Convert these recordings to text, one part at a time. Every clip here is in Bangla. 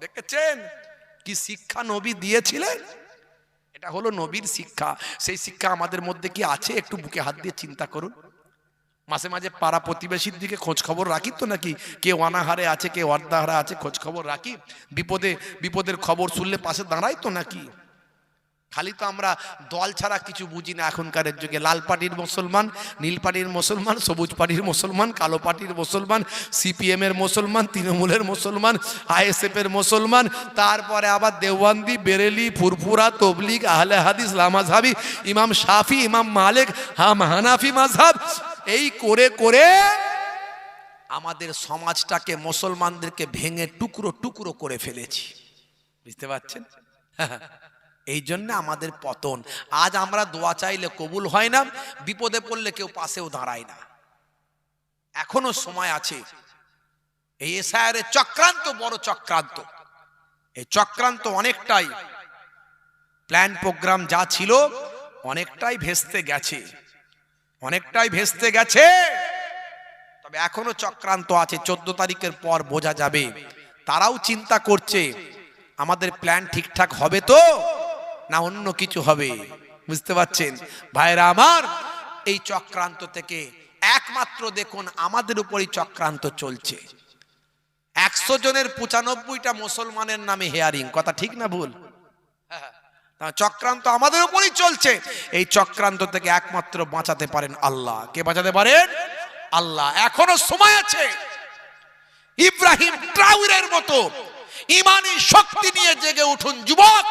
দেখেছেন কি শিক্ষা নবী দিয়েছিলেন? এটা হলো নবীর শিক্ষা। সেই শিক্ষা আমাদের মধ্যে কি আছে? একটু বুকে হাত দিয়ে চিন্তা করুন। মাঝে মাঝে পাড়া প্রতিবেশীর দিকে খোঁজ খবর রাখি তো নাকি? কেউ অনাহারে আছে, কেউ অর্ধাহারে আছে, খোঁজ খবর রাখি? বিপদের খবর শুনলে পাশে দাঁড়াই তো নাকি? খালি তো আমরা দল ছাড়া কিছু বুঝি না এখনকার যুগে। লাল পার্টির মুসলমান, নীল পার্টির মুসলমান, সবুজ পার্টির মুসলমান, কালো পার্টির মুসলমান, সিপিএম এর মুসলমান, তৃণমূলের মুসলমান, আইএসএফ এর মুসলমান, তারপরে আবার দেওবন্দি, বেরেলি, ফুরফুরা, তবলিগ, আহলে হাদিস, লামাজহাবি, ইমাম শাফি, ইমাম মালিক, হানাফি মাযহাব, এই করে করে আমাদের সমাজটাকে, মুসলমানদেরকে ভেঙে টুকরো টুকরো করে ফেলেছি। বুঝতে পারছেন? এই জন্য আমাদের পতন। আজ আমরা দোয়া চাইলে কবুল হয় না, বিপদে পড়লে কেউ পাশেও দাঁড়ায় না। এখনো সময় আছে। এই এসআইআরের চক্রান্ত বড় চক্রান্ত। এই চক্রান্ত অনেকটাই প্ল্যান প্রোগ্রাম যা ছিল অনেকটাই ভেস্তে গেছে, অনেকটাই ভেস্তে গেছে। তবে এখনো চক্রান্ত আছে। 14 তারিখের পর বোঝা যাবে। তারাও চিন্তা করছে আমাদের প্ল্যান ঠিকঠাক হবে তো না অন্য কিছু হবে। বুঝতে পারছেন ভাইরা আমার? এই চক্রান্ত থেকে একমাত্র দেখুন আমাদের উপরই চক্রান্ত চলছে। 100 জনের 95টা মুসলমানের নামে হেয়ারিং। কথা ঠিক না ভুল? চক্রান্ত আমাদের উপরই চলছে। এই চক্রান্ত থেকে একমাত্র বাঁচাতে পারেন আল্লাহ। কে বাঁচাতে পারেন? আল্লাহ। এখনো সময় আছে। ইব্রাহিম ট্রাউরের মতো ইমানি শক্তি নিয়ে জেগে উঠুন যুবক।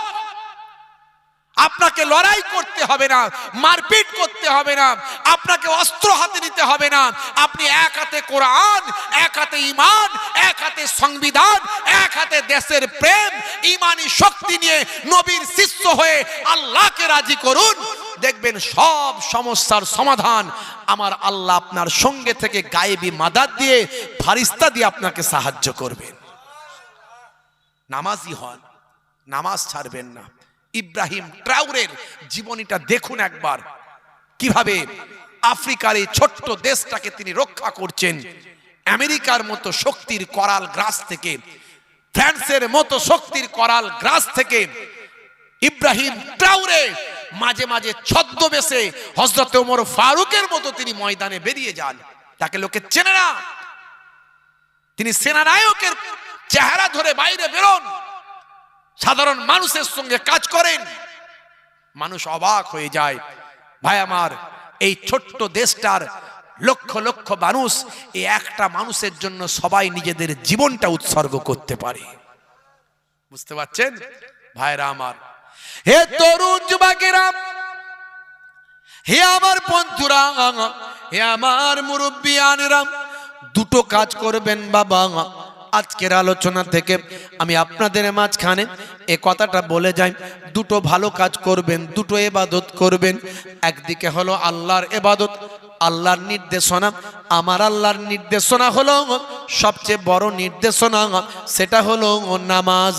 আপনাকে লড়াই করতে হবে না, মারপিট করতে হবে না, আপনাকে অস্ত্র হাতে নিতে হবে না। আপনি এক হাতে কোরআন, এক হাতে ঈমান, এক হাতে সংবিধান, এক হাতে দেশের প্রেম, ঈমানি শক্তি নিয়ে নবীর শিষ্য হয়ে আল্লাহকে রাজি করুন। দেখবেন সব সমস্যার সমাধান আমার আল্লাহ আপনার সঙ্গে থেকে গায়েবী মাদাদ দিয়ে, ফারিস্তা দিয়ে আপনাকে সাহায্য করবেন। নামাজি হন, নামাজ ছাড়বেন না। ইব্রাহিম ট্রাউরের জীবনীটা দেখুন একবার, কিভাবে আফ্রিকার এই ছোট্ট দেশটাকে তিনি রক্ষা করছেন। আমেরিকার মতো শক্তির করাল গ্রাস থেকে, ফ্রান্সের মতো শক্তির করাল গ্রাস থেকে ইব্রাহিম ট্রাউরে মাঝে মাঝে ছদ্মবেশে হযরত ওমর ফারুকের মতো তিনি ময়দানে বেরিয়ে যান। তাকে লোকে চেনে না। তিনি সেনানায়কের চেহারা ধরে বাইরে বেরোন, সাধারণ মানুষের সঙ্গে কাজ করেন, মানুষ অবাক হয়ে যায়। ভাই আমার, এই ছোট্ট দেশটার লক্ষ লক্ষ মানুষ, এই একটা মানুষের জন্য সবাই নিজেদের জীবনটা উৎসর্গ করতে পারে। বুঝতে পারছেন ভাইরা আমার? হে তরুণ যুবকেরা, হে আমার বন্ধুরা, হে আমার মুরব্বিয়ানেরা, দুটো কাজ করবেন বাবা। আজকের আলোচনা থেকে আমি আপনাদের মাঝখানে এ কথাটা বলে যাই, দুটো ভালো কাজ করবেন, দুটো ইবাদত করবেন। একদিকে হলো আল্লাহর ইবাদত, আল্লাহর নির্দেশনা। আমার আল্লাহর নির্দেশনা হলো সবচেয়ে বড় নির্দেশনা, সেটা হলো নামাজ।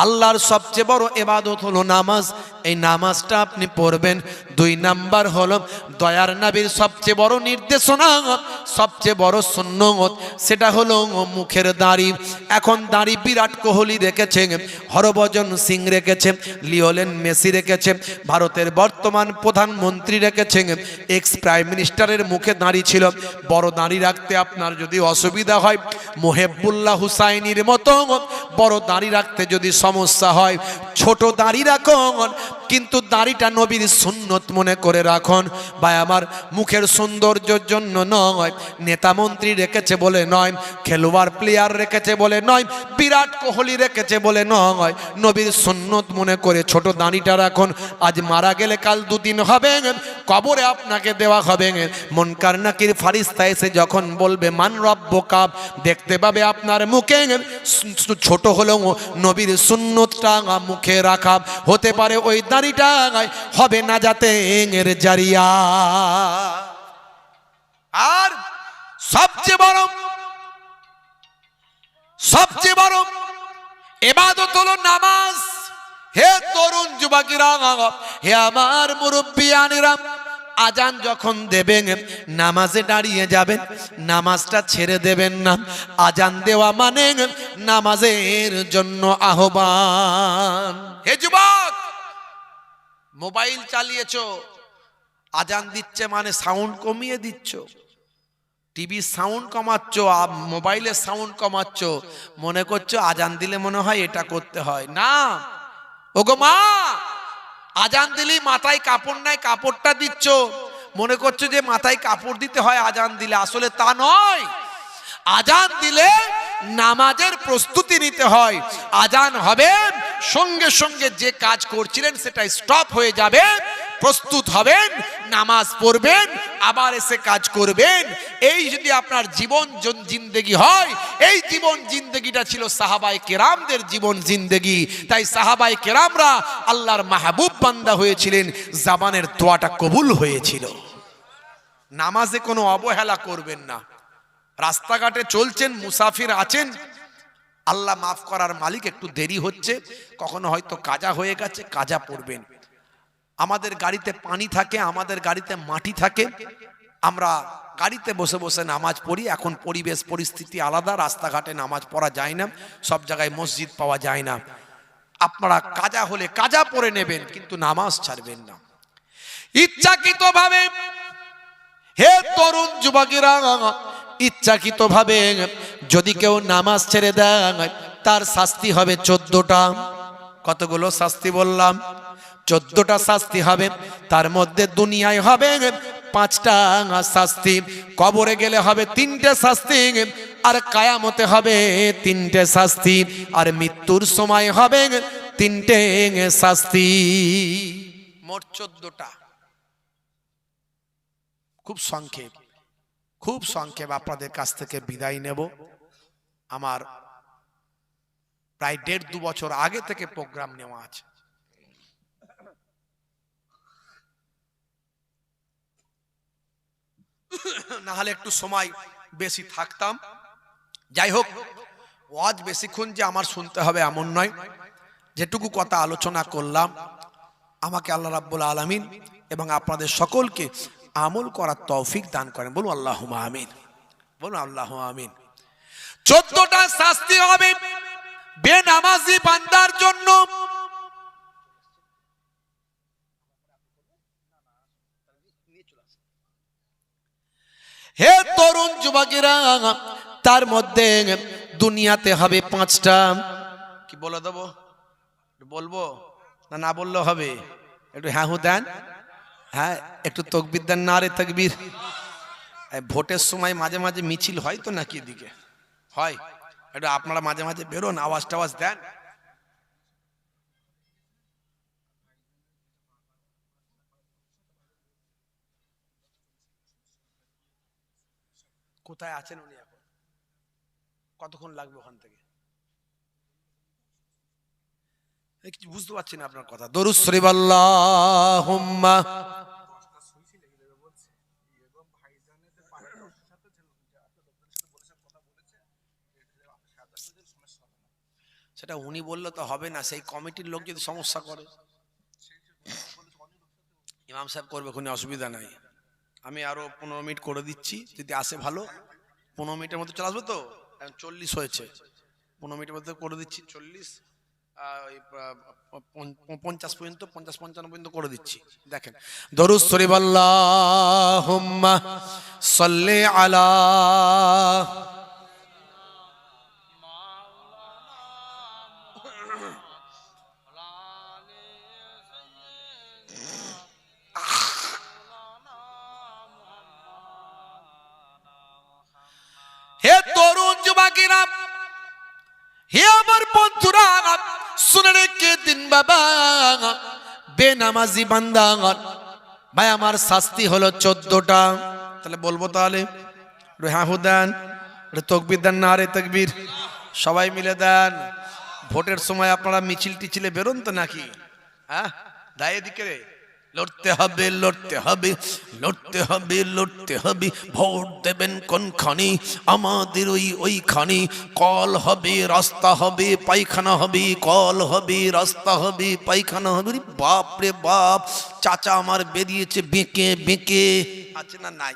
আল্লাহর সবচেয়ে বড় ইবাদত হলো নামাজ। এই নামাজটা আপনি পড়বেন। 2 নাম্বার হলো দয়ার নবীর সবচেয়ে বড় নির্দেশনা, সবচেয়ে বড় সুন্নত, সেটা হলো মুখের দাড়ি। এখন দাড়ি বিরাট কোহলি রেখেছে, হরভজন সিং রেখেছে, লিওনেল মেসি রেখেছে, ভারতের বর্তমান প্রধানমন্ত্রী রেখেছে, এক্স প্রাইম মিনিস্টারের মুখে দাড়ি ছিল। বড় দাড়ি রাখতে আপনার যদি অসুবিধা হয়, মোহেবুল্লাহ হুসাইনির মতো বড় দাড়ি রাখতে যদি সমস্যা হয়, ছোট দাড়ি রাখুন, কিন্তু দাড়িটা নবীর সুন্নত মনে করে রাখুন। ভাই আমার, মুখের সৌন্দর্যের জন্য নয়, নেতা মন্ত্রী রেখেছে বলে নয়, খেলোয়াড় প্লেয়ার রেখেছে বলে নয়, বিরাট কোহলি রেখেছে বলে নয়, নবীর সুন্নত মনে করে ছোট দাড়িটা রাখুন। আজ মারা গেলে কাল 2 দিন হবে, কবরে আপনাকে দেওয়া হবে। মুনকার নাকির ফারিস্তা এসে যখন বলবে মান রব্বুকা, দেখতে পাবে আপনার মুখে ছোট হলেও নবীর সুন্নতটা মুখে রাখা। হতে পারে ওই দাড়িটা হবে নাজাতের জারিয়া। আর সবচেয়ে বড় ইবাদত হলো নামাজ। হে তরুণ যুবকেরা, হে আমার মুরব্বিয়ানেরা, আজান যখন দেবেন নামাজে দাঁড়িয়ে যাবেন, নামাজটা ছেড়ে দেবেন না। আজান দেওয়া মানে নামাজের জন্য আহ্বান। হে যুবক, মোবাইল চালিয়েছো, আজান দিচ্ছে মানে সাউন্ড কমিয়ে দিচ্ছ, টিভি সাউন্ড কমাচ্ছ, মোবাইলের সাউন্ড কমাচ্ছ, মনে করছো আজান দিলে মনে হয় এটা করতে হয় না। ওগো মা, আজান দিলেই মাথায় কাপড় নাই, কাপড়টা দিচ্ছ, মনে করছো যে মাথায় কাপড় দিতে হয় আজান দিলে, আসলে তা নয়। আজান দিলে নামাজের প্রস্তুতি নিতে হয়। আজান হবে সঙ্গে সঙ্গে যে কাজ করছিলেন সেটা স্টপ হয়ে যাবে, প্রস্তুত হবেন, নামাজ পড়বেন, আবার এসে কাজ করবেন। এই যদি আপনার জীবন জিন্দেগি হয়, এই জীবন জিন্দেগিটা ছিল সাহাবায়ে কেরামদের জীবন জিন্দেগি। তাই সাহাবায়ে কেরামরা আল্লাহর মাহবুব বান্দা হয়েছিলেন, জাবানের দোয়াটা কবুল হয়েছিল। নামাজে কোনো অবহেলা করবেন না। রাস্তাঘাটে চলছেন, মুসাফির আছেন, আল্লাহ মাফ করার মালিক, একটু দেরি হচ্ছে, কখনো হয়তো কাজা হয়ে গেছে, কাজা পড়বেন। আমাদের গাড়িতে পানি থাকে, আমাদের গাড়িতে মাটি থাকে, আমরা গাড়িতে বসে বসে নামাজ পড়ি। এখন পরিবেশ পরিস্থিতি আলাদা, রাস্তাঘাটে নামাজ পড়া যায় না, সব জায়গায় মসজিদ পাওয়া যায় না। আপনারা কাজা হলে কাজা পড়ে নেবেন, কিন্তু নামাজ ছাড়বেন না। ইচ্ছাকৃতভাবে, হে তরুণ যুবকেরা, ইচ্ছাকৃতভাবে যদি কেউ নামাজ ছেড়ে দেয় তার শাস্তি হবে 14টা। কতগুলো শাস্তি বললাম? 14টা শাস্তি হবে। তার মধ্যে দুনিয়ায় হবে 5টা শাস্তি, কবরে গেলে হবে 3টে শাস্তি, আর কায়ামতে হবে 3টে শাস্তি, আর মৃত্যুর সময় হবে 3টে শাস্তি। মোট 14টা। খুব সংক্ষেপ, খুব সংক্ষেপ আপনাদের কাছ থেকে বিদায় নেব। আমার প্রায় 1.5-2 বছর আগে থেকে প্রোগ্রাম নেওয়া আছে। না হলে একটু সময় বেশি থাকতাম। যাই হোক, ওয়াজ বেশিক্ষণ যে আমার শুনতে হবে এমন নয়। যেটুকু কথা আলোচনা করলাম, আমাকে আল্লাহ রাব্বুল আলামিন এবং আপনাদের সকলকে আমল করার তৌফিক দান করেন। বলুন আল্লাহুম্মা আমিন, বলুন আল্লাহুম্মা আমিন। 14টা শাস্তি হবে বেনামাজি বান্দার জন্য। হে তরুণ যুবকেরা, তার মধ্যে দুনিয়াতে হবে 5টা। কি বলে দেবো? বলবো না, না বললে হবে? একটু হ্যাঁ হু দেন, হ্যাঁ একটু তাকবীর দেন, নারে তাকবীর। ভোটের সময় মাঝে মাঝে মিছিল হয় তো নাকি? এদিকে হয়, একটু আপনারা মাঝে মাঝে বেরোন, আওয়াজ টাওয়াজ দেন। কোথায় আছেন উনি এখন? কতক্ষণ লাগবে ওখান থেকে? কিছু বুঝতে পারছি না আপনার কথা। দরুদ শরীফ আল্লাহুম্মা। সেটা উনি বললে তো হবে না, সেই কমিটির লোক যদি সমস্যা করে, ইমাম সাহেব করবে, কোনো অসুবিধা নাই। আমি আরো 15 মিনিট করে দিচ্ছি, যদি আসে ভালো। 15 মিনিটের মধ্যে চলে আসবে তো? 40 হয়েছে, 15 মিনিটের মধ্যে করে দিচ্ছি। 40 50 পর্যন্ত, 50-55 পর্যন্ত করে দিচ্ছি। দেখেন, দরুদ শরীফ আল্লাহুম্মা সাল্লি আলা। হে তরুণ যুবকেরা, হে আমার বন্ধুরা, শুনে রেখে দিন বাবা, বেনামাজি বান্দা ভাই আমার শাস্তি হলো 14টা। তাহলে বলবো, তাহলে হ্যাঁ হু দেন, তাকবীর দেন, নারে তাকবীর, সবাই মিলে দেন। ভোটের সময় আপনারা মিছিল টিছিলে বেরোন তো নাকি? হ্যাঁ, দায় এদিকে লড়তে হবে লড়তে হবে লড়তে হবে লড়তে হবে, ভোট দেবেন কোনখানি, আমাদের ওইখানি, কল হবে রাস্তা হবে পায়খানা হবে, কল হবে রাস্তা হবে পায়খানা হবে। বাপ রে বাপ, চাচা আমার বেরিয়েছে বেঁকে বেঁকে, আছে না নাই?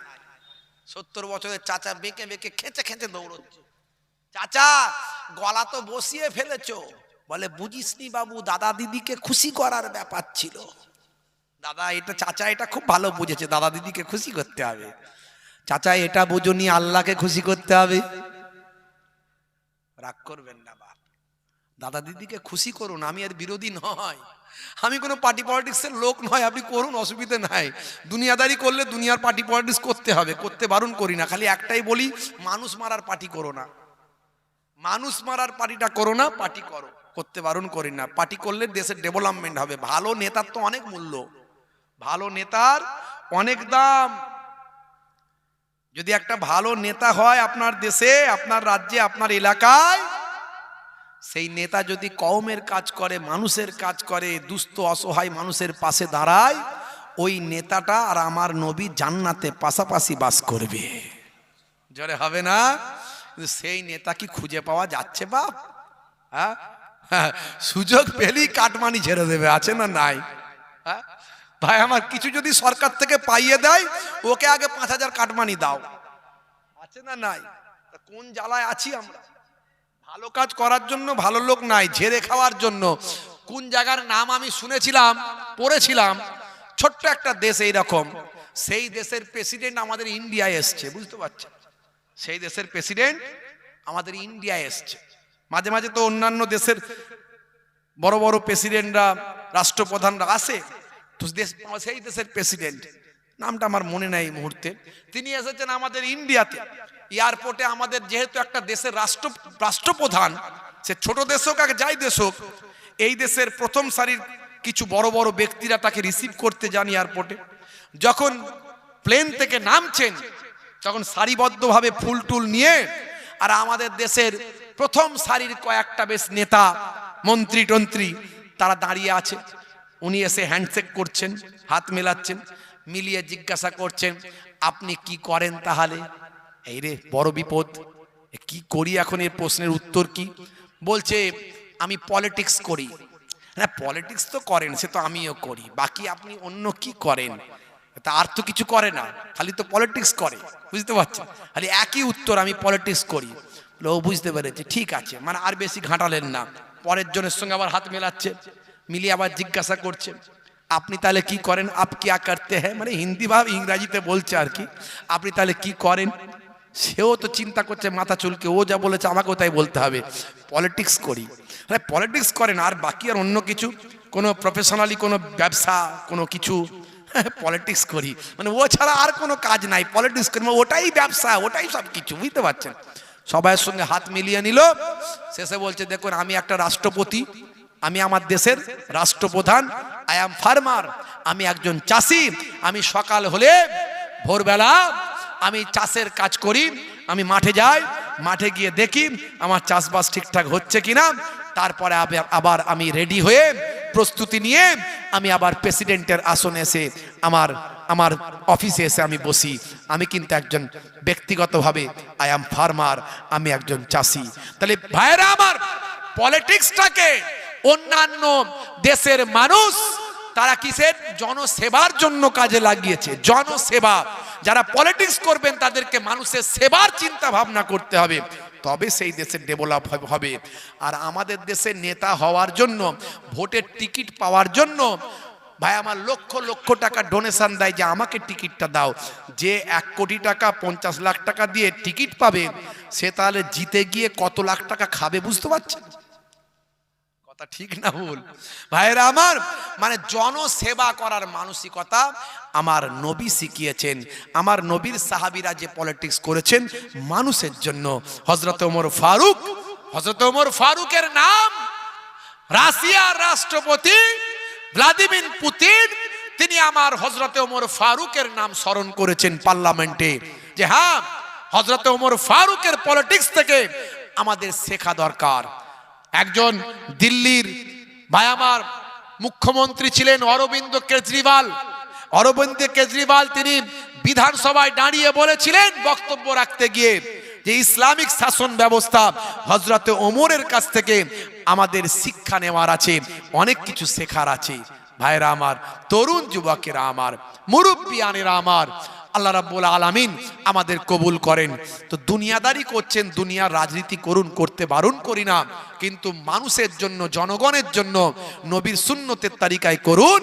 70 বছরের চাচা বেঁকে বেঁকে খেঁচে খেঁচে দৌড়চ্ছে। চাচা গলা তো বসিয়ে ফেলেছো। বলে বুঝিসনি বাবু, দাদা দিদিকে খুশি করার ব্যাপার ছিল। দাদা এটা, চাচা এটা খুব ভালো বুঝেছে, দাদা দিদিকে খুশি করতে হবে। চাচা এটা বুঝুনি, আল্লাহকে খুশি করতে হবে। রাগ করবেন না বাপ, দাদা দিদিকে খুশি করুন, আমি আর বিরোধী নয়, আমি কোনো পার্টি পলিটিক্সের লোক নয়, আপনি করুন, অসুবিধা নাই। দুনিয়াদারি করলে দুনিয়ার পার্টি পলিটিক্স করতে হবে, করতে বারণ করি না, খালি একটাই বলি, মানুষ মারার পার্টি করো না, মানুষ মারার পার্টিটা করো না, পার্টি করো, করতে বারণ করি না। পার্টি করলে দেশের ডেভেলপমেন্ট হবে। ভালো নেতার তো অনেক মূল্য, ভালো নেতার অনেক দাম। যদি একটা ভালো নেতা হয় আপনার দেশে, আপনার রাজ্যে, আপনার এলাকায়, সেই নেতা যদি কওমের কাজ করে, মানুষের কাজ করে, দুস্থ অসহায় মানুষের পাশে দাঁড়ায়, ওই নেতাটা আর আমার নবী জান্নাতে পাশাপাশি বাস করবে। জোরে হবে না? সেই নেতা কি খুঁজে পাওয়া যাচ্ছে বাপ? হ্যাঁ, সুযোগ পেলেই কাটমানি ছেড়ে দেবে, আছে না নাই? হ্যাঁ ভাই আমার, কিছু যদি সরকার থেকে পাইয়ে দেয়, ওকে আগে 5000 কাটমানি দাও, আছে না নাই? কোন জ্বালায় আছি আমরা? ভালো কাজ করার জন্য ভালো লোক নাই, ঝেড়ে খাওয়ার জন্য। কোন জায়গার নাম আমি শুনেছিলাম, পড়েছিলাম, ছোট্ট একটা দেশ এইরকম, সেই দেশের প্রেসিডেন্ট আমাদের ইন্ডিয়ায় এসছে, বুঝতে পারছেন? সেই দেশের প্রেসিডেন্ট আমাদের ইন্ডিয়ায় এসছে। মাঝে মাঝে তো অন্যান্য দেশের বড় বড় প্রেসিডেন্টরা, রাষ্ট্রপ্রধানরা আসে, তো সেই দেশের প্রেসিডেন্ট, নামটা আমার মনে নাই এই মুহূর্তে, তিনি এসেছেন আমাদের ইন্ডিয়াতে। এয়ারপোর্টে আমাদের যেহেতু একটা দেশের রাষ্ট্রপ্রধান, সে ছোট দেশ হোক আর যাই দেশ হোক, এই দেশের প্রথম সারির কিছু বড় বড় ব্যক্তিরা তাকে রিসিভ করতে যান এয়ারপোর্টে। যখন প্লেন থেকে নামছেন, তখন সারিবদ্ধভাবে ফুল টুল নিয়ে, আর আমাদের দেশের প্রথম সারির কয়েকটা বেশ নেতা, মন্ত্রী টন্ত্রী, তারা দাঁড়িয়ে আছে। উনি এসে হ্যান্ডশেক করছেন, হাত মেলাচ্ছেন, মিলিয়ে জিজ্ঞাসা করছেন, আপনি কি করেন তাহলে? এই রে বড় বিপদ, কি করি এখন, এর প্রশ্নের উত্তর কি? বলছে আমি পলিটিক্স করি। হ্যাঁ পলিটিক্স তো করেন, সে তো আমিও করি, বাকি আপনি অন্য কি করেন? তা আর তো কিছু করে না, খালি তো পলিটিক্স করে, বুঝতে পারছেন? খালি একই উত্তর, আমি পলিটিক্স করি। ও বুঝতে পেরেছে, ঠিক আছে, মানে আর বেশি ঘাঁটালেন না। পরের জনের সঙ্গে আবার হাত মেলাচ্ছে, মিলিয়ে আবার জিজ্ঞাসা করছে, আপনি তাহলে কি করেন? আপ কিয়া করতে হ্যাঁ, মানে হিন্দি ভাব ইংরাজিতে বলছে আর কি, আপনি তাহলে কি করেন? সেও তো চিন্তা করছে মাথা চুলকে, ও যা বলেছে আমাকেও তাই বলতে হবে, পলিটিক্স করি। হ্যাঁ পলিটিক্স করেন, আর বাকি আর অন্য কিছু, কোনো প্রফেশনালি কোনো ব্যবসা কোনো কিছু, পলিটিক্স করি, মানে ও ছাড়া আর কোনো কাজ নাই, পলিটিক্স করি, ওটাই ব্যবসা, ওটাই সব কিছু, বুঝতে পারছেন? সবাইয়ের সঙ্গে হাত মিলিয়ে নিল। শেষে বলছে, দেখুন আমি একটা রাষ্ট্রপতি, আমি আমার দেশের রাষ্ট্রপ্রধান, আই অ্যাম ফার্মার, আমি একজন চাষি, আমি সকাল হলে ভোরবেলা আমি চাষের কাজ করি, আমি মাঠে যাই, মাঠে গিয়ে দেখি আমার চাষবাস ঠিকঠাক হচ্ছে কিনা, তারপরে আবার আমি রেডি হয়ে প্রস্তুতি নিয়ে আমি আবার প্রেসিডেন্টের আসনে এসে আমার অফিসে এসে আমি বসি। আমি কিন্তু একজন ব্যক্তিগতভাবে আই অ্যাম ফার্মার, আমি একজন চাষি। তাহলে ভাইরা আমার, পলিটিক্সটাকে অন্যান্য দেশের মানুষ তারা কিসের? জনসেবার জন্য কাজে লাগিয়েছে। জনসেবা, যারা পলিটিক্স করবেন তাদেরকে মানুষের সেবার চিন্তা ভাবনা করতে হবে, তবে সেই দেশের ডেভেলপ হবে। আর আমাদের দেশে নেতা হওয়ার জন্য, ভোটের টিকিট পাওয়ার জন্য ভাই আমার লক্ষ লক্ষ টাকা ডোনেশন দেয় যে আমাকে টিকিটটা দাও। যে 1 কোটি টাকা 50 লাখ টাকা দিয়ে টিকিট পাবে, সে তাহলে জিতে গিয়ে কত লাখ টাকা খাবে, বুঝতে পারছেন? কথা ঠিক না ভুল ভাইরা আমার? মানে জনসেবা করার মানসিকতা আমার নবী শিখিয়েছেন। আমার নবীর সাহাবীরা যে পলিটিক্স করেছেন মানুষের জন্য। হযরত ওমর ফারুকের নাম রাশিয়ার রাষ্ট্রপতি ভ্লাদিমির পুতিন, তিনি আমার হযরত ওমর ফারুকের নাম স্মরণ করেছেন পার্লামেন্টে, যে হ্যাঁ হযরত ওমর ফারুকের পলিটিক্স থেকে আমাদের শেখা দরকার। একজন দিল্লির ভাই আমার মুখ্যমন্ত্রী ছিলেন অরবিন্দ কেজরিওয়াল। অরবিন্দ কেজরিওয়াল তিনি বিধানসভায় দাঁড়িয়ে বলেছিলেন বক্তব্য রাখতে গিয়ে যে ইসলামিক শাসন ব্যবস্থা হযরতে ওমরের কাছ থেকে আমাদের শিক্ষা নেওয়ার আছে, অনেক কিছু শেখার আছে। ভাইরা আমার, তরুণ যুবকেরা আমার, মুরব্বিয়ানেরা আমার, আল্লাহ রাব্বুল আলামিন আমাদের কবুল করেন। তো দুনিয়াদারি করছেন, দুনিয়ার রাজনীতি করুন, করতে বারণ করি না, কিন্তু মানুষের জন্য, জনগণের জন্য নবীর সুন্নতের তালিকায় করুন।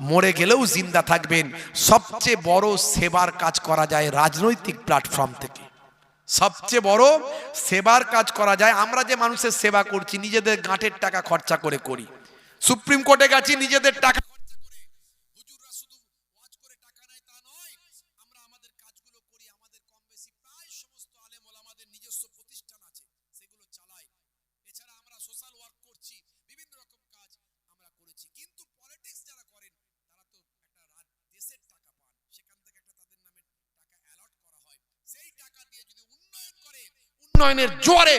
মরে গেলেও জিন্দা থাকবেন। সবচেয়ে বড় সেবার কাজ করা যায় রাজনৈতিক প্ল্যাটফর্ম থেকে। সবচেয়ে বড় সেবার কাজ করা যায়। আমরা যে মানুষের সেবা করছি নিজেদের গাঁটের টাকা খরচা করে করি। সুপ্রিম কোর্টে গেছি নিজেদের টাকা খরচা করে। হুজুররা শুধু ওয়াজ করে টাকা নেয় তা নয়, আমরা আমাদের কাজগুলো করি। আমাদের কম বেশি প্রায় সমস্ত আলেম ওলামাদের নিজস্ব প্রতিষ্ঠান আছে, সেগুলো চালাই। এছাড়া আমরা সোশ্যাল ওয়ার্ক করছি, বিভিন্ন রকম কাজ আমরা করেছি। কিন্তু পলিটিক্স যারা করেন তারা তো একটা দেশের টাকা পান, সেখান থেকে একটা তাদের নামে টাকা অ্যালট করা হয়। সেই টাকা দিয়ে যদি উন্নয়ন করে, উন্নয়নের জোয়ারে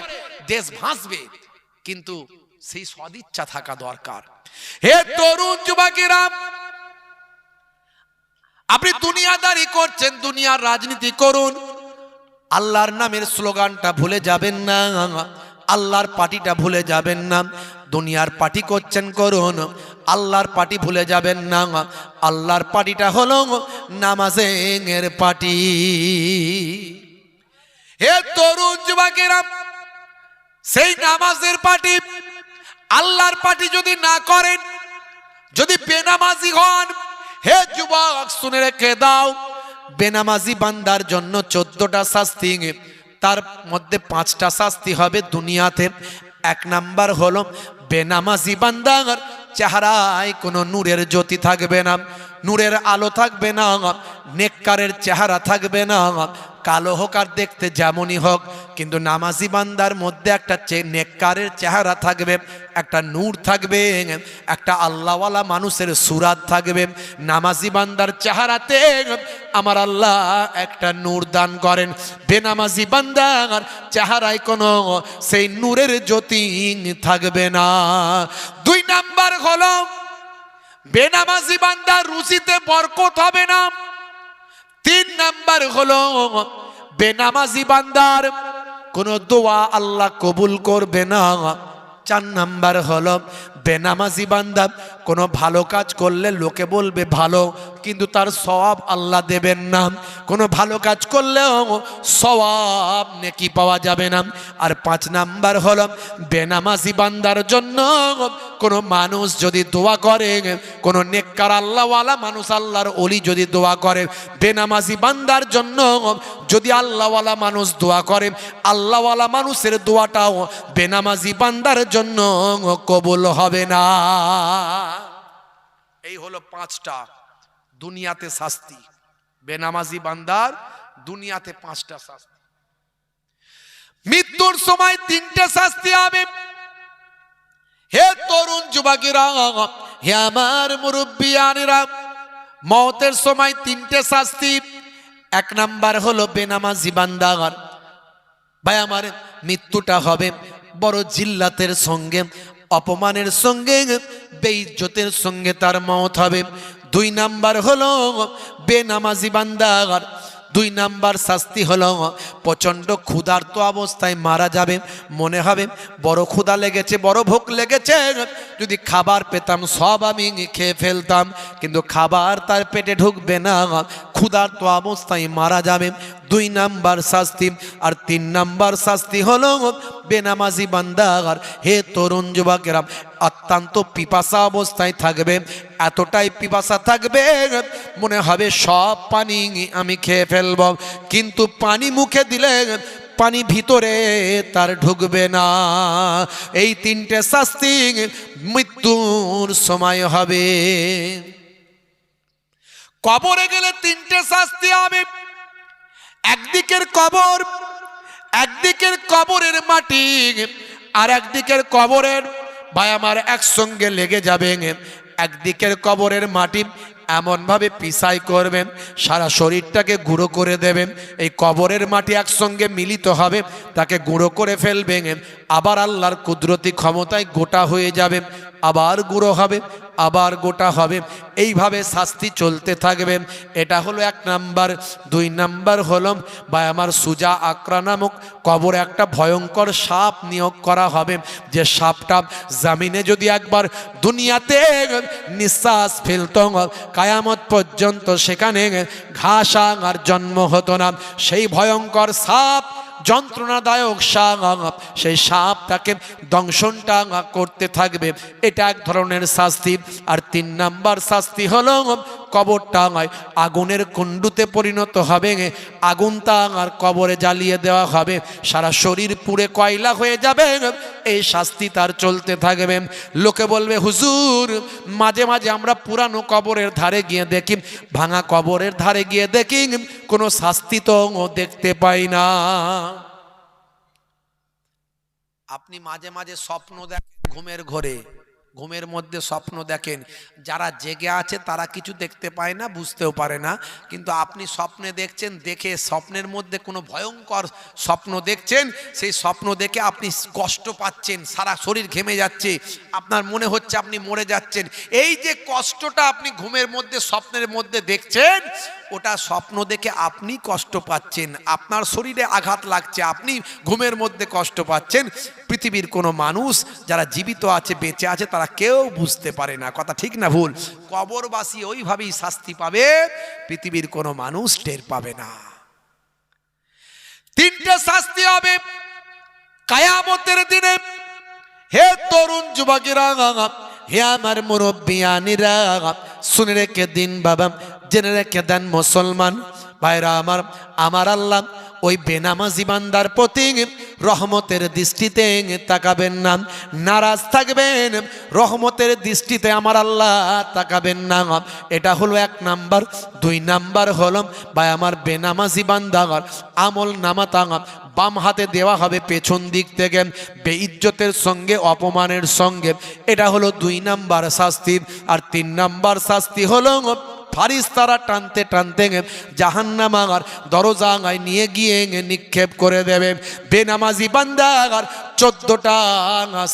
দেশ ভাসবে, কিন্তু সেই সদিচ্ছা থাকা দরকার। হে তরুণ যুবকেরা, আপনি দুনিয়াদারি করছেন, দুনিয়ার রাজনীতি করুন, আল্লাহর নামের স্লোগানটা ভুলে যাবেন না, আল্লাহর পার্টিটা ভুলে যাবেন না। দুনিয়ার পার্টি করছেন, করুন, আল্লাহর পার্টি ভুলে যাবেন না। আল্লাহর পার্টিটা হলো নামাজের পার্টি। হে তরুণ যুবকেরা, সেই নামাজের পার্টি, আল্লাহর পার্টি যদি না করেন, যদি বেনামাজি হন, হে যুবক শুনে রেখে দাও, বেনামাজি বান্দার জন্য 14টা শাস্তি, তার মধ্যে 5টা শাস্তি হবে দুনিয়াতে। 1 নাম্বার হলো বেনামাজি বান্দার চেহারায় কোনো নূরের জ্যোতি থাকবে না, নূরের আলো থাকবে না, নেককারের চেহারা থাকবে না। কালো হোক আর দেখতে যেমনই হোক, কিন্তু নামাজি বান্দার মধ্যে একটা নেককারের চেহারা থাকবে, একটা নূর থাকবে, একটা আল্লাহওয়ালা মানুষের সুরাত থাকবে। নামাজি বান্দার চেহারাতে আমার আল্লাহ একটা নূর দান করেন। বেনামাজি বান্দার চেহারায় কোনো সেই নূরের জ্যোতি থাকবে না। 2 নাম্বার হলো বেনামাজি বান্দার রুজিতে বরকত হবে না। 3 নাম্বার হলো বেনামাজি বান্দার কোনো দোয়া আল্লাহ কবুল করবে না। 4 নাম্বার হলো বেনামাজি বান্দা কোনো ভালো কাজ করলে লোকে বলবে ভালো, কিন্তু তার সওয়াব আল্লাহ দেবেন না। কোনো ভালো কাজ করলেও সওয়াব নেকি পাওয়া যাবে না। আর 5 নাম্বার হলো বেনামাজি বান্দার জন্য কোনো মানুষ যদি দোয়া করে, কোনো নেককার আল্লাহওয়ালা মানুষ, আল্লাহর ওলি যদি দোয়া করে, বেনামাজি বান্দার জন্য যদি আল্লাহওয়ালা মানুষ দোয়া করে, আল্লাহওয়ালা মানুষের দোয়াটাও বেনামাজি বান্দার জন্য কবুল হবে না। এই হলো 5টা দুনিয়াতে শাস্তি। বেনামাজি বান্দার দুনিয়াতে 5টা শাস্তি। মৃত্যুর সময় 3টে শাস্তি হবে। হে তরুণ যুবকেরা, হে আমার মুরব্বিয়ানেরা, মওতের সময় 3টে শাস্তি। 1 নাম্বার হলো বেনামাজি বান্দার, ভাই আমার মৃত্যুটা হবে বড় জিল্লাতের সঙ্গে, অপমানের সঙ্গে, বেইজ্জতের সঙ্গে তার মওত হবে। 2 নাম্বার হলো বেনামাজি বান্দার 2 নাম্বার শাস্তি হলো প্রচন্ড ক্ষুধার্ত অবস্থায় মারা যাবে। মনে হবে বড় ক্ষুধা লেগেছে, বড় ভোক লেগেছে, যদি খাবার পেতাম সব আমি খেয়ে ফেলতাম, কিন্তু খাবার তার পেটে ঢুকবে না, ক্ষুধার্ত অবস্থায় মারা যাবে। 2 নাম্বার শাস্তি। আর 3 নাম্বার শাস্তি হলো বেনামাজি বান্দার, হে তরুণ যুবকেরা, অত্যন্ত পিপাসা অবস্থায় থাকবে। এতটাই পিপাসা থাকবে মনে হবে সব পানি আমি খেয়ে ফেলব, কিন্তু পানি মুখে দিলে পানি ভিতরে তার ঢুকবে না। এই 3টে শাস্তি মৃত্যুর সময় হবে। কবরে গেলে 3টে শাস্তি হবে। একদিকের কবর, একদিকের কবরের মাটি, আর একদিকের কবরের, ভাই আমার একসঙ্গে লেগে যাবে। একদিকের কবরের মাটি এমন ভাবে পিসাই করবেন সারা শরীরটাকে গুঁড়ো করে দেবেন। এই কবরের মাটি একসঙ্গে মিলিত হবে, তাকে গুঁড়ো করে ফেলবেন, আবার আল্লাহর কুদরতি ক্ষমতায় গোটা হয়ে যাবে। আবার গুঁড়ো হবে, আবার গোটা হবে, এইভাবে শাস্তি চলতে থাকবে। এটা হলো 1 নাম্বার। 2 নাম্বার হলো ভাই আমার সুজা আকরা নামক কবরে একটা ভয়ঙ্কর সাপ নিয়োগ করা হবে, যে সাপটা জামিনে যদি একবার দুনিয়াতে নিঃশ্বাস ফেলত, কায়ামত পর্যন্ত সেখানে ঘাস আর জন্ম হতো না। সেই ভয়ঙ্কর সাপ, যন্ত্রণাদায়ক সাপ, সেই সাপটাকে দংশনটা করতে থাকবে। এটা এক ধরনের শাস্তি। আর 3 নাম্বার শাস্তি হলো কবরটা আগুনের কুণ্ডুতে পরিণত হবে, আগুনটা আর কবরে জ্বালিয়ে দেওয়া হবে, সারা শরীর পুড়ে কয়লা হয়ে যাবে। এই শাস্তি তার চলতে থাকবে। লোকে বলবে হুজুর, মাঝে মাঝে আমরা পুরানো কবরের ধারে গিয়ে দেখি, ভাঙা কবরের ধারে গিয়ে দেখি কোনো শাস্তি তো দেখতে পাই না। আপনি মাঝে মাঝে স্বপ্ন দেখেন, ঘুমের ঘোরে, ঘুমের মধ্যে স্বপ্ন দেখেন। যারা জেগে আছে তারা কিছু দেখতে পায় না, বুঝতেও পারে না, কিন্তু আপনি স্বপ্নে দেখছেন, দেখে স্বপ্নের মধ্যে কোনো ভয়ঙ্কর স্বপ্ন দেখছেন, সেই স্বপ্ন দেখে আপনি কষ্ট পাচ্ছেন, সারা শরীর ঘেমে যাচ্ছে, আপনার মনে হচ্ছে আপনি মরে যাচ্ছেন। এই যে কষ্টটা আপনি ঘুমের মধ্যে স্বপ্নের মধ্যে দেখছেন, ওটা স্বপ্ন দেখে আপনি কষ্ট পাচ্ছেন, আপনার শরীরে আঘাত লাগছে, আপনি ঘুমের মধ্যে কষ্ট পাচ্ছেন। পৃথিবীর কোনো মানুষ যারা জীবিত আছে, বেঁচে আছে, তারা কেউ বুঝতে পারে না। কথা ঠিক না ভুল? কবরবাসী ওইভাবেই শাস্তি পাবে, পৃথিবীর কোনো মানুষ টের পাবে না। 3টে শাস্তি হবে কিয়ামতের দিনে। হে তরুণ যুবকেরা, হে আমার মুরব্বিয়ানিরা, শুনে রেখে দিন বাবা, জেনে রেখে দেন মুসলমান ভাইরা আমার। আমার আল্লাহ ওই বেনামাজি বান্দার প্রতি রহমতের দৃষ্টিতে তাকাবেন না, নারাজ থাকবেন, রহমতের দৃষ্টিতে আমার আল্লাহ তাকাবেন না। এটা হলো 1 নাম্বার। 2 নাম্বার হলো ভাই আমার বেনামাজি বান্দার আমল নামাতা বাম হাতে দেওয়া হবে পেছন দিক থেকে, বেইজ্জতের সঙ্গে, অপমানের সঙ্গে। এটা হলো 2 নাম্বার শাস্তি। আর 3 নাম্বার শাস্তি হলো ফারিস্তারা টানতে টানতে জাহান্নামার দরজায় নিয়ে গিয়ে নিক্ষেপ করে দেবে। বেনামাজি বান্দার 14টা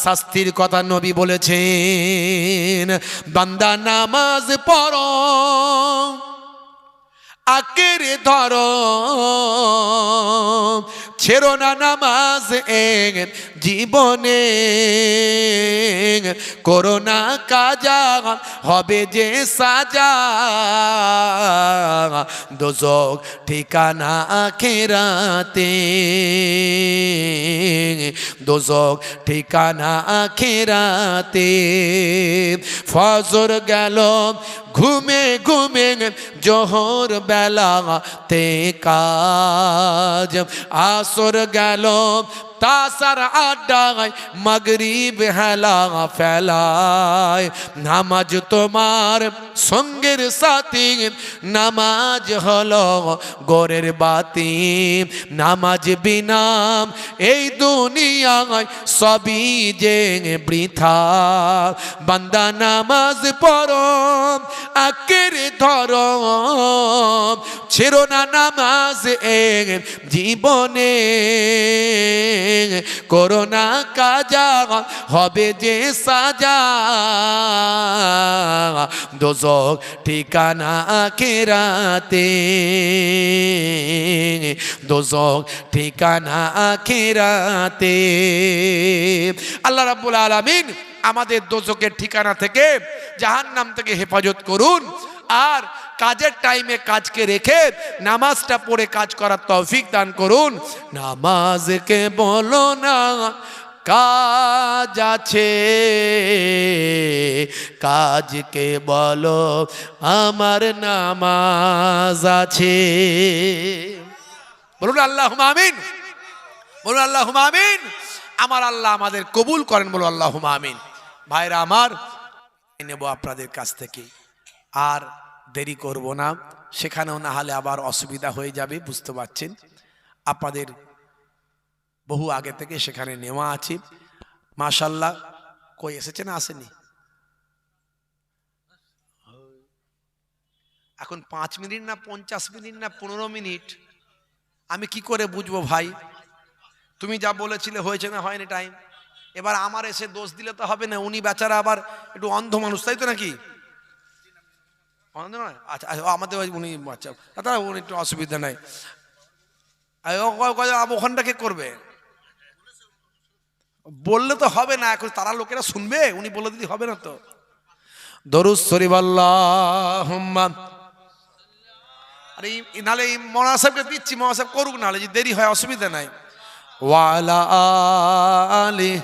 শাস্তির কথা নবী বলেছেন। বান্দা নামাজ পড়ো, আঁকড়ে ধরো, ছেড়ো না নামাজ জীবনে, করো না কাজা হবে যে সাজা, দোজখ ঠিকানা আখিরাতে, দোজখ ঠিকানা আখিরাতে। ফজর গেল ঘুমে ঘুমে, জোহর বেলাতে কাজ, আসর গেল তাসার আড্ডায়, মাগরিব হেলা ফেলায়। নামাজ তোমার সঙ্গের সাথী, নামাজ হলো গোরের বাতি, নামাজ বিনা এই দুনিয়ায় সবই যে বৃথা। বান্দা নামাজ পড়ো, আঁকড়ে ধরো, ছেড়ো না নামাজ জীবনে, করোনা কাজা হবে যে সাজা, দোজখ ঠিকানা আখিরাতে, দোজখ ঠিকানা আখিরাতে। আল্লাহ রাব্বুল আলামিন আমাদের দোজখের ঠিকানা থেকে, জাহান্নাম থেকে হেফাজত করুন। আর কাজের টাইমে কাজকে রেখে নামাজটা পড়ে কাজ করার তৌফিক দান করুন। নামাজকে বলো না কাজ আছে, কাজকে বলো আমার নামাজ আছে। বলুন আল্লাহুম্মা আমিন, বলুন আল্লাহুম্মা আমিন। আমার আল্লাহ আমাদের কবুল করেন, বলুন আল্লাহুম্মা আমিন। ভাইরা আমার, নেব আপনাদের কাছ থেকে, আর দেরি করব না, সেখানেও না হলে আবার অসুবিধা হয়ে যাবে, বুঝতে পারছেন। আপনাদের বহু আগে থেকে সেখানে নেওয়া আছে। মাশাআল্লাহ, কই এসেছে না আসেনি? এখন 5 মিনিট না 50 মিনিট না 15 মিনিট, আমি কি করে বুঝবো ভাই? তুমি যা বলেছিলে হয়েছে না হয়নি টাইম, এবার আমার এসে দোষ দিলে তো হবে না, উনি বেচারা আবার একটু অন্ধ মানুষ, তাই তো নাকি? অন্ধ নয়? আচ্ছা আমাদের উনি আচ্ছা তারা উনি একটু অসুবিধা নাই। ওখানটা কে করবে? বললে তো হবে না, এখন তারা লোকেরা শুনবে, উনি বলে দিতে হবে না তো। দরুদ শরীফ আল্লাহুম্মা, আরে নালে মৌলানা সাহেবকে দিচ্ছি, মৌলানা সাহেব করুক, নালে যদি দেরি হয় অসুবিধা নাই। ওয়া আলা আলি,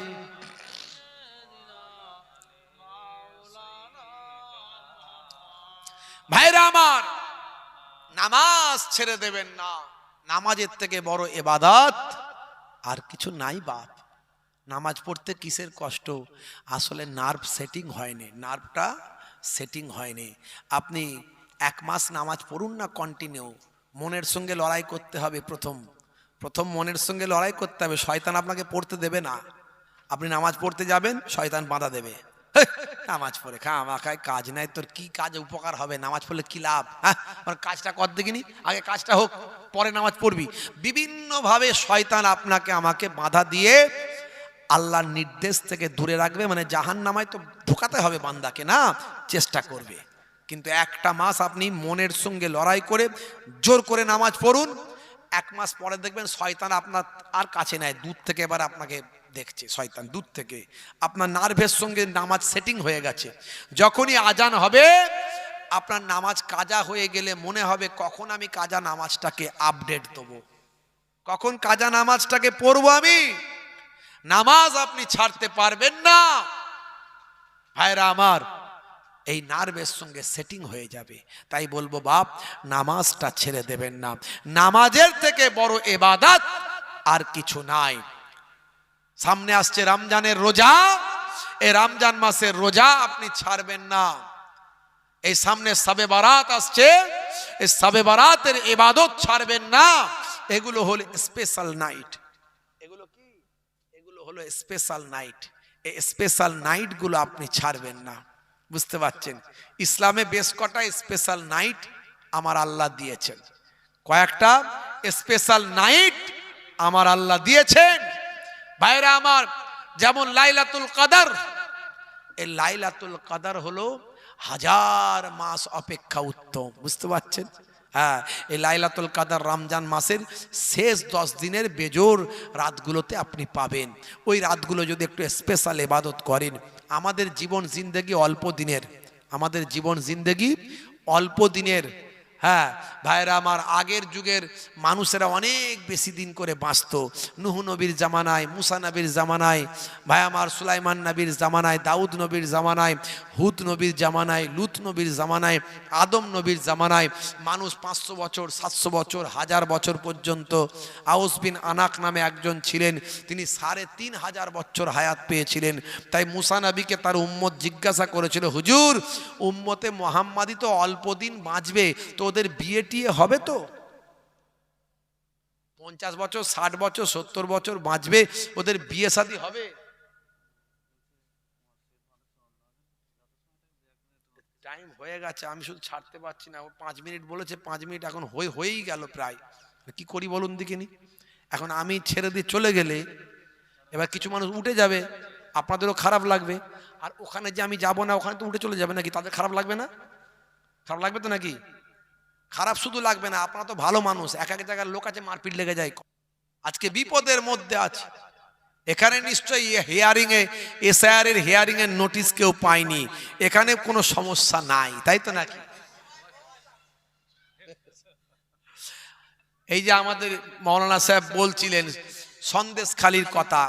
ভাইরা আমার, নামাজ ছেড়ে দেবেন না। নামাজের থেকে বড় ইবাদত আর কিছু নাই বাপ। নামাজ পড়তে কিসের কষ্ট? আসলে নার্ভ সেটিং হয়নি, নার্ভটা সেটিং হয়নি। আপনি 1 মাস নামাজ পড়ুন না কন্টিনিউ। মনের সঙ্গে লড়াই করতে হবে। প্রথম মনের সঙ্গে লড়াই করতে হবে। শয়তান আপনাকে পড়তে দেবে না। আপনি নামাজ পড়তে যাবেন, শয়তান বাধা দেবে। নামাজ পড়ে খায় কাজ নাই, তোর কি কাজ উপকার হবে? নামাজ পড়লে কি লাভ? হ্যাঁ, কাজটা কর দেখিনি, আগে কাজটা হোক, পরে নামাজ পড়বি। বিভিন্নভাবে শয়তান আপনাকে আমাকে বাধা দিয়ে আল্লাহর নির্দেশ থেকে দূরে রাখবে। মানে জাহান্নামায় তো ঢোকাতে হবে বান্দাকে, না চেষ্টা করবে। কিন্তু 1টা মাস আপনি মনের সঙ্গে লড়াই করে জোর করে নামাজ পড়ুন, 1 মাস পরে দেখবেন শয়তান আপনার আর কাছে নাই, দূর থেকে এবার আপনাকে দেখছে। শয়তান দূর থেকে, আপনার নার্ভের সঙ্গে নামাজ সেটিং হয়ে গেছে। যখনই আজান হবে, আপনার নামাজ কাজা হয়ে গেলে মনে হবে কখন আমি কাজা নামাজটাকে আপডেট দেবো, কখন কাজা নামাজটাকে পড়বো আমি। নামাজ আপনি ছাড়তে পারবেন না ভাইরা আমার, এই নার্ভের সঙ্গে সেটিং হয়ে যাবে। তাই বলবো বাপ, নামাজটা ছেড়ে দেবেন না। নামাজের থেকে বড় ইবাদত আর কিছু নাই। সামনে আসছে রমজানের রোজা, এই রমজান মাসের রোজা আপনি ছাড়বেন না। এই সামনে শবে বারাত আসছে, এই শবে বারাতের ইবাদত ছাড়বেন না। এগুলো হলো স্পেশাল নাইট। এগুলো কি? এগুলো হলো স্পেশাল নাইট। এই স্পেশাল নাইট গুলো আপনি ছাড়বেন না। বুঝতে পারছেন? ইসলামে বেশ কটা স্পেশাল নাইট আমার আল্লাহ দিয়েছেন। কয়েকটা স্পেশাল নাইট আমার আল্লাহ দিয়েছেন ভাইরা আমার। যেমন লাইলাতুল কদর। এই লাইলাতুল কদর হলো 1000 মাস অপেক্ষা উত্তম। বুঝতে পারছেন? হ্যাঁ, এই লাইলাতুল কদর রমজান মাসের শেষ 10 দিনের বেজোর রাতগুলোতে আপনি পাবেন। ওই রাতগুলো যদি একটু স্পেশাল ইবাদত করেন, আমাদের জীবন জিন্দেগি অল্প দিনের, আমাদের জীবন জিন্দেগি অল্প দিনের। হ্যাঁ ভাইরা আমার, আগের যুগের মানুষেরা অনেক বেশি দিন করে বাঁচত। নূহ নবীর জামানায়, মুসা নবীর জামানায়, ভাই আমার সুলাইমান নবীর জামানায়, দাউদ নবীর জামানায়, হুদ নবীর জামানায়, লুত নবীর জামানায়, আদম নবীর জামানায় মানুষ 500 বছর, 700 বছর, 1000 বছর পর্যন্ত। আউস বিন আনাক নামে একজন ছিলেন, তিনি 3500 বছর হায়াত পেয়েছিলেন। তাই মুসা নবীকে তার উম্মত জিজ্ঞাসা করেছিল, হুজুর উম্মতে মুহাম্মাদি তো অল্প দিন বাঁচবে, তো ওদের বিয়ে টিয়ে হবে তো? 50 বছর, 60 বছর, 70 বছর বাঁচবে, ওদের বিয়ে শাদী হবে? টাইম হয়ে গেছে, আমি শুধু ছাড়তে পারছি না। 5 মিনিট বলেছে, 5 মিনিট এখন হয়েই গেল প্রায়। কি করি বলুন দেখিনি? এখন আমি ছেড়ে দিয়ে চলে গেলে এবার কিছু মানুষ উঠে যাবে, আপনাদেরও খারাপ লাগবে। আর ওখানে যে আমি যাব না, ওখানে তো উঠে চলে যাবে নাকি? তাদের খারাপ লাগবে না? খারাপ লাগবে তো নাকি? খারাপ শুধু লাগবে না, আপনারা তো ভালো মানুষ, এক এক জায়গার লোক আছে মারপিট লেগে যায়। আজকে বিপদের মধ্যে আছে। এখানে নিশ্চয়ই হিয়ারিং এ, এসআইআর এর হিয়ারিং এর নোটিশ কেউ পায়নি, এখানে কোনো সমস্যা নাই, তাই তো নাকি? এই যে আমাদের মৌলানা সাহেব বলছিলেন সন্দেশখালির কথা,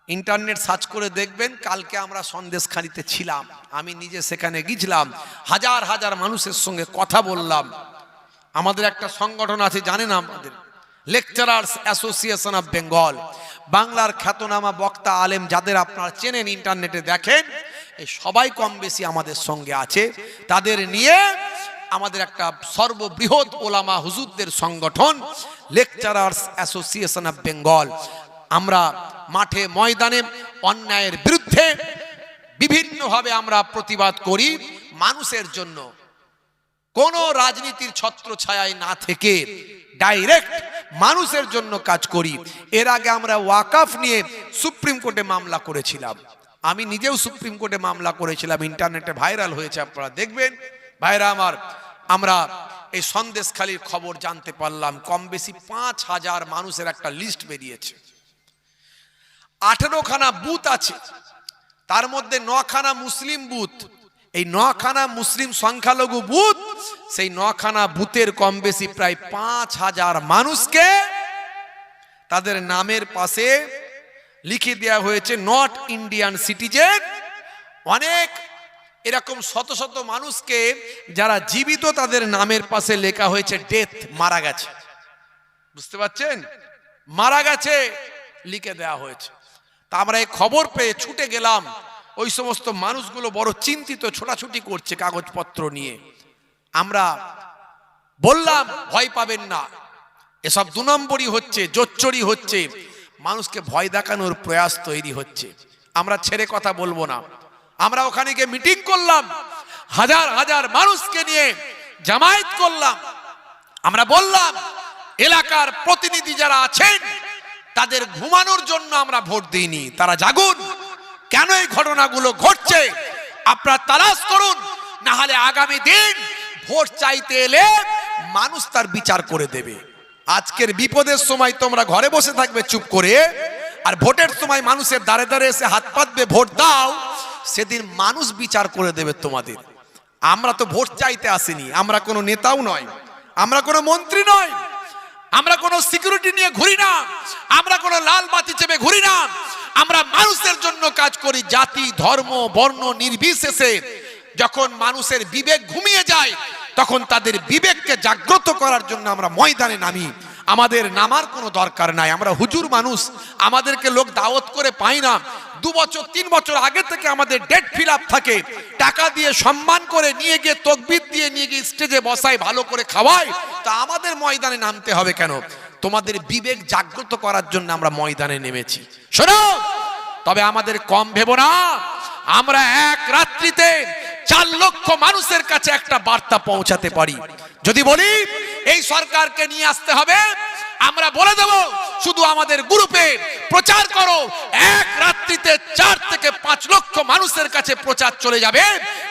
ইন্টারনেট সার্চ করে দেখবেন, কালকে আমরা সন্দেশখালিতে ছিলাম, আমি নিজে সেখানে গিয়েছিলাম, হাজার হাজার মানুষের সঙ্গে কথা বললাম। আমাদের একটা সংগঠন আছে জানেন, আমাদের লেকচারার্স অ্যাসোসিয়েশন অফ বেঙ্গল, বাংলার খ্যাতনামা বক্তা আলেম যাদের আপনারা চেনেন, ইন্টারনেটে দেখেন, এই সবাই কম বেশি আমাদের সঙ্গে আছে। তাদের নিয়ে আমাদের একটা সর্ববৃহৎ ওলামা হুজুরদের সংগঠন লেকচারার্স অ্যাসোসিয়েশন অফ বেঙ্গল। আমরা মাঠে ময়দানে অন্যায়ের বিরুদ্ধে বিভিন্নভাবে আমরা প্রতিবাদ করি, মানুষের জন্য, কোন রাজনীতির ছত্রছায়ায় না থেকে ডাইরেক্ট মানুষের জন্য কাজ করি। এর আগে আমরা ওয়াকাফ নিয়ে সুপ্রিম কোর্টে মামলা করেছিলাম, আমি নিজেও সুপ্রিম কোর্টে মামলা করেছিলাম, ইন্টারনেটে ভাইরাল হয়েছে, আপনারা দেখবেন। ভাইরা আমার, আমরা এই সন্দেশখালির খবর জানতে পারলাম, কম বেশি 5,000 মানুষের একটা লিস্ট বেরিয়েছে। 18খানা বুথ আছে, তার মধ্যে 9খানা মুসলিম বুথ। এই 9খানা মুসলিম সংখ্যালঘু বুথ, সেই 9খানা বুথের কম বেশি প্রায় 5,000 মানুষকে তাদের নামের পাশে লিখে দেওয়া হয়েছে নট ইন্ডিয়ান সিটিজেন। অনেক এরকম শত শত মানুষকে যারা জীবিত তাদের নামের পাশে লেখা হয়েছে ডেথ, মারা গেছে। বুঝতে পারছেন, মারা গেছে লিখে দেওয়া হয়েছে। তা আমরা এই খবর পেয়ে ছুটে গেলাম, ওই সমস্ত মানুষগুলো বড় চিন্তিত, ছোটাছুটি করছে কাগজপত্র নিয়ে। আমরা বললাম ভয় পাবেন না, এসব 2 নম্বরই হচ্ছে, জোচ্চুরি হচ্ছে, মানুষকে ভয় দেখানোর প্রয়াস তৈরি হচ্ছে। আমরা ছেড়ে কথা বলবো না। আমরা ওখানে গিয়ে মিটিং করলাম, হাজার হাজার মানুষকে নিয়ে জামায়াত করলাম। আমরা বললাম এলাকার প্রতিনিধি যারা আছেন তাদের ঘুমানোর জন্য আমরা ভোট দিইনি, তারা জাগুন। কেন এই ঘটনাগুলো ঘটছে আপনারা তালাশ করুন, না হলে আগামী দিন ভোট চাইতে এলে মানুষ তার বিচার করে দেবে। আজকের বিপদের সময় তোমরা ঘরে বসে থাকবে চুপ করে, আর ভোটের সময় মানুষের দাঁড়ে দাঁড়ে এসে হাত পাতবে ভোট দাও, সেদিন মানুষ বিচার করে দেবে তোমাদের। আমরা তো ভোট চাইতে আসিনি, আমরা কোনো নেতাও নয়, আমরা কোনো মন্ত্রী নয়, আমরা কোনো সিকিউরিটি নিয়ে ঘুরি না, আমরা কোনো লাল বাতি চেপে ঘুরি না। আমরা মানুষের জন্য কাজ করি, জাতি ধর্ম বর্ণ নির্বিশেষে। যখন মানুষের বিবেক ঘুমিয়ে যায় তখন তাদের বিবেককে জাগ্রত করার জন্য আমরা ময়দানে নামি। আমাদের নামার কোনো দরকার নাই, আমরা হুজুর মানুষ, আমাদেরকে লোক দাওয়াত করে পায় না। 2 বছর 3 বছর আগে থেকে আমাদের ডেট ফিল আপ থাকে, টাকা দিয়ে সম্মান করে নিয়ে গিয়ে তকবির দিয়ে নিয়ে গিয়ে স্টেজে বসায়, ভালো করে খাওয়ায়। তা আমাদের ময়দানে নামতে হবে কেন? তোমাদের বিবেক জাগ্রত করার জন্য আমরা ময়দানে নেমেছি। শোনো, তবে আমাদের কম ভেবো না। আমরা এক রাত্রিতে 4 লক্ষ মানুষের কাছে একটা বার্তা পৌঁছাতে পারি। যদি বলি এই সরকারকে নিয়ে আসতে হবে, আমরা বলে দেব শুধু আমাদের গ্রুপে প্রচার করো, এক রাত্রিতে 4 থেকে 5 লক্ষ মানুষের কাছে প্রচার চলে যাবে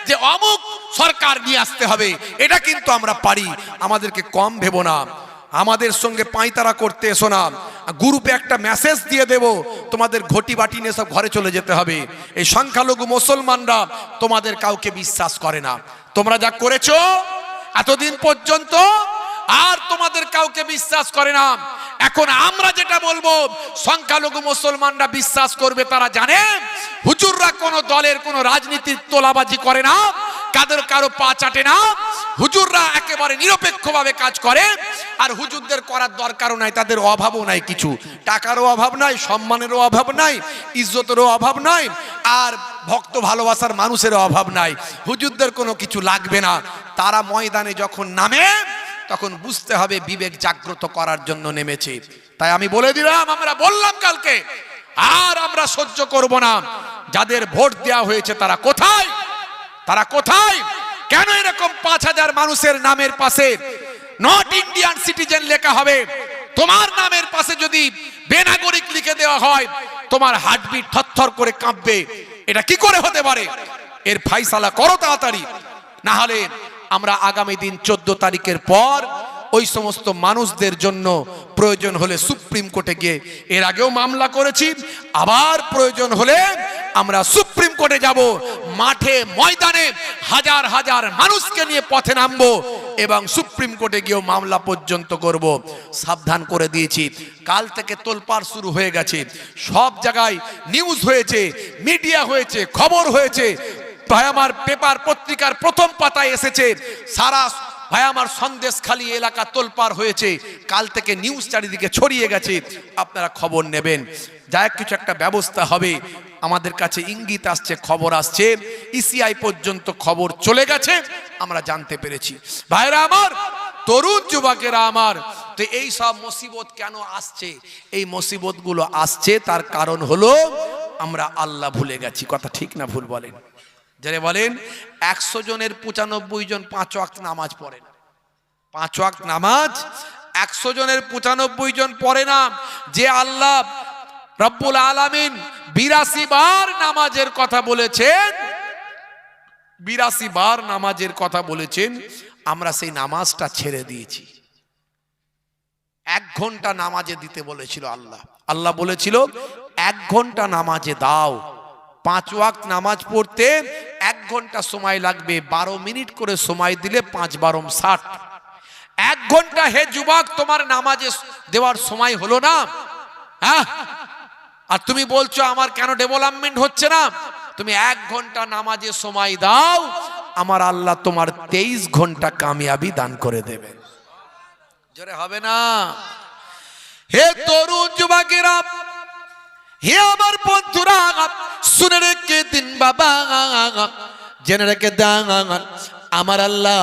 যে অমুক সরকার নিয়ে আসতে হবে। এটা কিন্তু আমরা পারি, আমাদেরকে কম ভেবো না। আমাদের সঙ্গে পাঁয়তারা করতে এসো না, গ্রুপে একটা মেসেজ দিয়ে দেব, তোমাদের ঘটি বাটি নিয়ে সব ঘরে চলে যেতে হবে। এই সংখ্যালঘু মুসলমানরা তোমাদের কাউকে বিশ্বাস করে না, তোমরা যা করেছো এতদিন পর্যন্ত আর তোমাদের কাউকে বিশ্বাস করে না। এখন আমরা যেটা বলবো সংখ্যালঘু মুসলমানরা বিশ্বাস করবে। তারা জানে হুজুররা কোনো দলের কোনো রাজনীতির তোলাবাজি করে না, কাদের কারো পা চাটে না। হুজুররা একেবারে নিরপেক্ষভাবে কাজ করে, আর হুজুরদের করার দরকারও নাই, তাদের অভাবও নাই, কিছু টাকারও অভাব নাই, সম্মানেরও অভাব নাই, ইজ্জতেরও অভাব নাই, আর ভক্ত ভালোবাসার মানুষেরও অভাব নাই। হুজুরদের কোনো কিছু লাগবে না। তারা ময়দানে যখন নামে তখন বুঝতে হবে বিবেক জাগ্রত করার জন্য নেমেছে। তাই আমি বলে দিলাম, আমরা বললাম কালকে, আর আমরা সহ্য করব না। যাদের ভোট দেওয়া হয়েছে তারা কোথায়? তারা কোথায়? কেন এরকম 5,000 মানুষের নামের পাশে নট ইন্ডিয়ান সিটিজেন লেখা হবে? তোমার নামের পাশে যদি বেনাগরিক লিখে দেওয়া হয়, তোমার হার্টবিট থরথর করে কাঁপবে। এটা কি করে হতে পারে? এর ফাইসালা করো তাড়াতাড়ি, না হলে আমরা আগামী দিন 14 তারিখের পর ওই সমস্ত মানুষদের জন্য প্রয়োজন হলে সুপ্রিম কোর্টে গিয়ে, এর আগেও মামলা করেছি, আবার প্রয়োজন হলে আমরা সুপ্রিম কোর্টে যাব, মাঠে ময়দানে হাজার হাজার মানুষকে নিয়ে পথে নামবো এবং সুপ্রিম কোর্টে গিয়েও মামলা পর্যন্ত করব। সাবধান করে দিয়েছি, কাল থেকে তোলপাড় শুরু হয়ে গেছে, সব জায়গায় নিউজ হয়েছে, মিডিয়া হয়েছে, খবর হয়েছে। ভাই আমার, পেপার পত্রিকার প্রথম পাতায় এসেছে, সারা ভাই আমার সন্দেশখালী এলাকা তোলপাড় হয়েছে, কাল থেকে নিউজ চারিদিকে ছড়িয়ে গেছে। আপনারা খবর নেবেন, যাই কিছু একটা ব্যবস্থা হবে। আমাদের কাছে ইঙ্গিত আসছে, খবর আসছে, ইসিআই পর্যন্ত খবর চলে গেছে, আমরা জানতে পেরেছি। ভাইরা আমার, তরুণ যুবকেরা আমার, তো এই সব মুসিবত কেন আসছে? এই মুসিবত গুলো আসছে তার কারণ হলো আমরা আল্লাহ ভুলে গেছি। কথা ঠিক না ভুল বলেন? যারা বলেন 100 জনের 95 জন 5 ওয়াক্ত নামাজ পড়েন, 5 ওয়াক্ত নামাজ 100 জনের 95 জন পড়ে না যে আল্লাহ রব্বুল আলামিন 82 বার নামাজের কথা বলেছেন, 82 বার নামাজের কথা বলেছেন, আমরা সেই নামাজটা ছেড়ে দিয়েছি। 1 ঘন্টা নামাজে দিতে বলেছিল আল্লাহ। আল্লাহ বলেছিল 1 ঘন্টা নামাজে দাও। 5 ওয়াক্ত নামাজ পড়তে 1 ঘন্টা সময় লাগবে, 12 মিনিট করে সময় দিলে 5 বারম 60। 1 ঘন্টা হে যুবক তোমার নামাজে দেওয়ার সময় হলো না? হ্যাঁ, আর তুমি বলছো আমার কেন ডেভেলপমেন্ট হচ্ছে না? তুমি 1 ঘন্টা নামাজে সময় দাও, আমার আল্লাহ তোমার 23 ঘন্টা কামিয়াবি দান করে দেবে। জোরে হবে না? হে তরুণ যুবকেরা, হে আমার বন্ধুরা, শুনে রেখে দিন বাবা, জেনে রেখে দেন, আমার আল্লাহ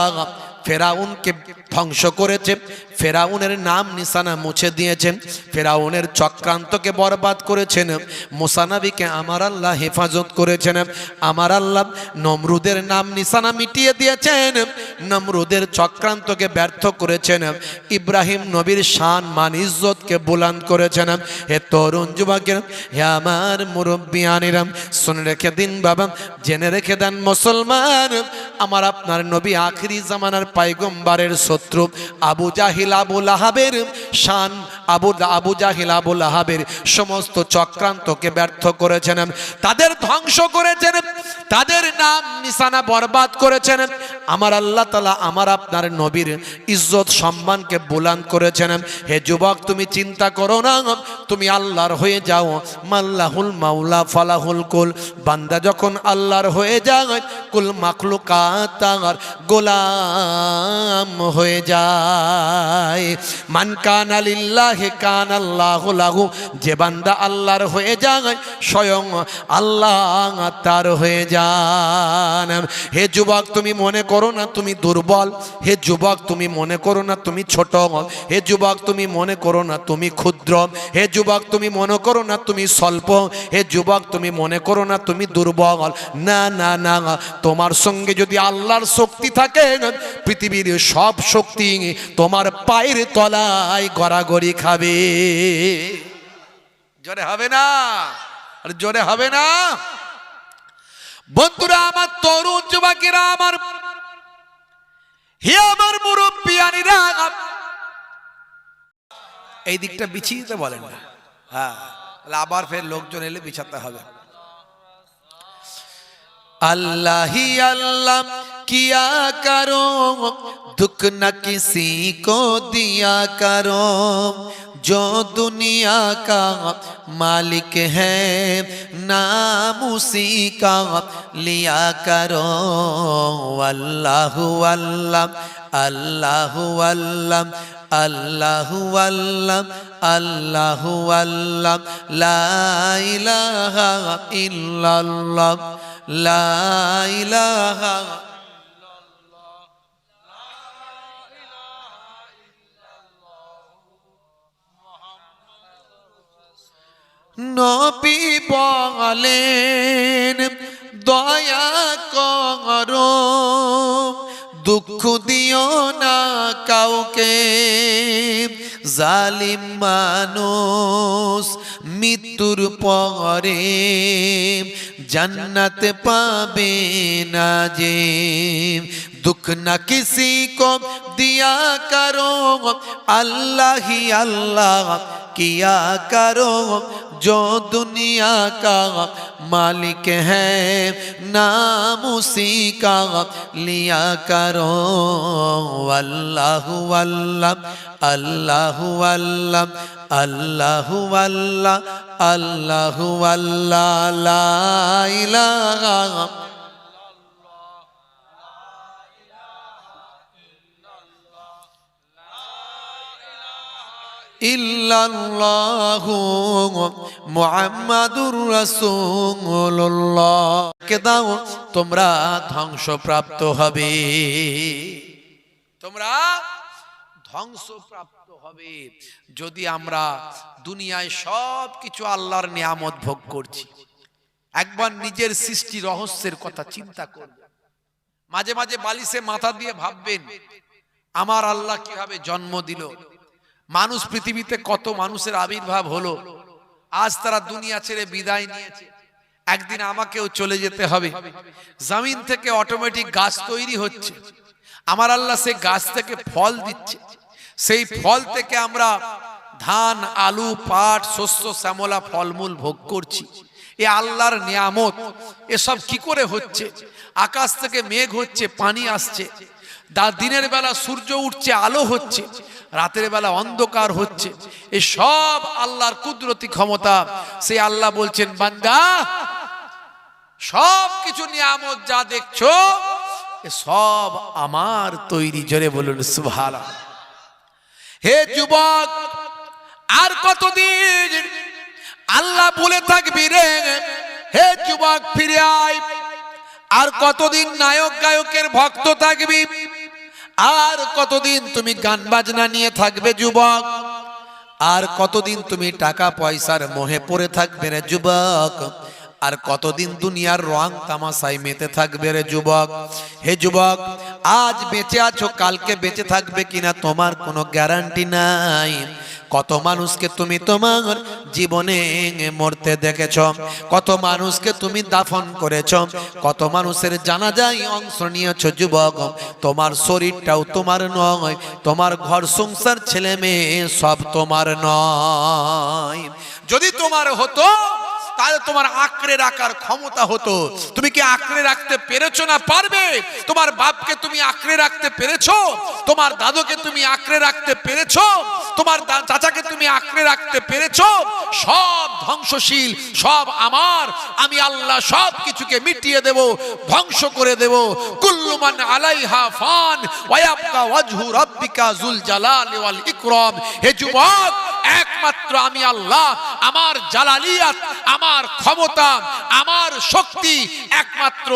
ফেরাউনকে ধ্বংস করেছে, ফেরাউনের নাম নিশানা মুছে দিয়েছেন, ফেরাউনের চক্রান্তকে বরবাদ করেছেন, মুসা নবীকে আমার আল্লাহ হেফাজত করেছেন, আমার আল্লাহ নমরুদের নাম নিশানা মিটিয়ে দিয়েছেন, নমরুদের চক্রান্তকে ব্যর্থ করেছেন, ইব্রাহিম নবীর শান মান ইজ্জতকে বুলন্দ করেছেন। হে তরুণ যুবকের, হে আমার মুরব্বিয়ানিরা, শুনে রেখে দিন বাবা, জেনে রেখে দেন মুসলমান, আমার আপনার নবী আখিরি জামানার পয়গম্বরের শত্রু আবু জাহিল আবু লাহাবের শান, আবু জাহিল আবু লাহাবের সমস্ত চক্রান্তকে ব্যর্থ করেছেন, তাদের ধ্বংস করেছেন, তাদের নাম নিশানা বরবাদ করেছেন। আমার আল্লাহ তাআলা আমার আপনার নবীর ইজ্জত সম্মানকে বুলন্দ করেছেন। হে যুবক, তুমি চিন্তা করো না, তুমি আল্লাহর হয়ে যাও। মাল্লাহুল মাওলা ফালাহুল কুল, বান্দা যখন আল্লাহর হয়ে যায়, কুল মাখলুকাত তার গোলাম হয়ে যায়। মান কানা লিল্লাহি কানা আল্লাহু লাহু, যে বান্দা আল্লাহর হয়ে যায় স্বয়ং আল্লাহ তার হয়ে যান। হে যুবক, তুমি মনে করো না তুমি দুর্বল, হে যুবক তুমি মনে করো না তুমি ছোট, হে যুবক তুমি মনে করো না তুমি ক্ষুদ্র, হে যুবক তুমি মনে করো না তুমি স্বল্প, হে যুবক তুমি মনে করো না তুমি দুর্বল। না না না, তোমার সঙ্গে যদি আল্লাহর শক্তি থাকে, পৃথিবীর সব শক্তি তোমার পায়ের তলায় গড়াগড়ি খাবে। জোরে হবে না? আর জোরে হবে না? বন্ধুরা আমার, তরুণ যুবকেরা আমার, হে আমার মুরব্বিয়ানিরা, এই দিকটা বিছিয়ে দিতে বলেন না। হ্যাঁ, আবার ফের লোকজন এলে বিছাতে হবে। अल्लाह ही अल्लाह किया करो, दुख न किसी को दिया करो, जो दुनिया का मालिक है नाम उसी का लिया करो। अल्लाह अल्लाह अल्लाह अल्लाह अल्लाह अल्लाह अल्लाह अल्लाह, ला इलाहा इल्लल्लाह, ला इलाहा নবী বলেন দয়া করো, দুঃখ দিও না কাউকে, জালিম মানুষ মৃত্যুর পরে জান্নাত পাবে না যে। दुख न किसी को दिया करो, अल्लाह ही अल्लाह किया करो, जो दुनिया का मालिक है नाम उसी का लिया करो। अल्लाह अल्लाह अल्लाह अल्लाह अल्लाह अल्लाह अल्लाह अल्लाह, ला इलाहा ইল্লাল্লাহু মুহাম্মাদুর রাসূলুল্লাহ। কে দাও তোমরা ধ্বংসপ্রাপ্ত হবে, তোমরা ধ্বংসপ্রাপ্ত হবে। যদি আমরা দুনিয়ায় সব কিছু আল্লাহর নিয়ামত ভোগ করছি, একবার নিজের সৃষ্টি রহস্যের কথা চিন্তা করবেন। মাঝে মাঝে বালিশে মাথা দিয়ে ভাববেন আমার আল্লাহ কিভাবে জন্ম দিল, মানুষ পৃথিবীতে কত মানুষের আবির্ভাব হলো, আজ তারা দুনিয়া ছেড়ে বিদায় নিয়েছে। একদিন আমাকেও চলে যেতে হবে। জমিন থেকে অটোমেটিক গাছ তৈরি হচ্ছে, আমার আল্লাহ সেই গাছ থেকে ফল দিচ্ছে, সেই ফল থেকে আমরা ধান, আলু, পাট, শস্য, শ্যামলা, ফলমূল ভোগ করছি। এ আল্লাহর নিয়ামত। এসব কি করে হচ্ছে? আকাশ থেকে মেঘ হচ্ছে, পানি আসছে, দিনের বেলা সূর্য উঠছে, আলো হচ্ছে, রাতের বেলা অন্ধকার হচ্ছে। এ সব আল্লাহর কুদরতি ক্ষমতা। সেই আল্লাহ বলছেন, বান্দা সব কিছু নিয়ামত যা দেখছো এ সব আমার তৈরি। জোরে বলুন সুবহানাল্লাহ। হে যুবক, আর কতদিন আল্লাহ বলে থাকবি রে, হে যুবক ফিরে আয়। আর কতদিন নায়ক গায়কের ভক্ত থাকবি? আর কতদিন তুমি গান বাজনা নিয়ে থাকবে যুবক? আর কতদিন তুমি টাকা পয়সার মোহে পড়ে থাকবে রে যুবক? আর কতদিন দুনিয়ার রং তামাশায় মেতে থাকবে রে যুবক? হে যুবক, আজ বেঁচে আছো, কালকে বেঁচে থাকবে কিনা তোমার কোনো গ্যারান্টি নাই। কত মানুষকে তুমি তোমার জীবনে মরতে দেখেছ, কত মানুষকে তুমি দাফন করেছ, কত মানুষের জানাজায় অংশ নিয়েছ যুবক। তোমার শরীরটাও তোমার নয়, তোমার ঘর সংসার ছেলে মেয়ে সব তোমার নয়। যদি তোমার হতো তাহলে তোমার আঁকড়ে রাখার ক্ষমতা হতো। তুমি কি আঁকড়ে রাখতে পেরেছো না পারবে? তোমার বাপকে তুমি আঁকড়ে রাখতে পেরেছো? তোমার দাদুকে তুমি আঁকড়ে রাখতে পেরেছো? তোমার চাচাকে তুমি আঁকড়ে রাখতে পেরেছো? সব ধ্বংসশীল, সব আমার। আমি আল্লাহ সব কিছুকে মিটিয়ে দেব, ধ্বংস করে দেব। কুল্লু মান আলাইহা ফান ওয়া ইয়াবকা ওয়াজহু রাব্বিকা যুল জালালি ওয়াল ইকরাম। হে যুবক, একমাত্র আমি আল্লাহ, আমার জালালিয়াত, আমার ক্ষমতা, আমার শক্তি একমাত্র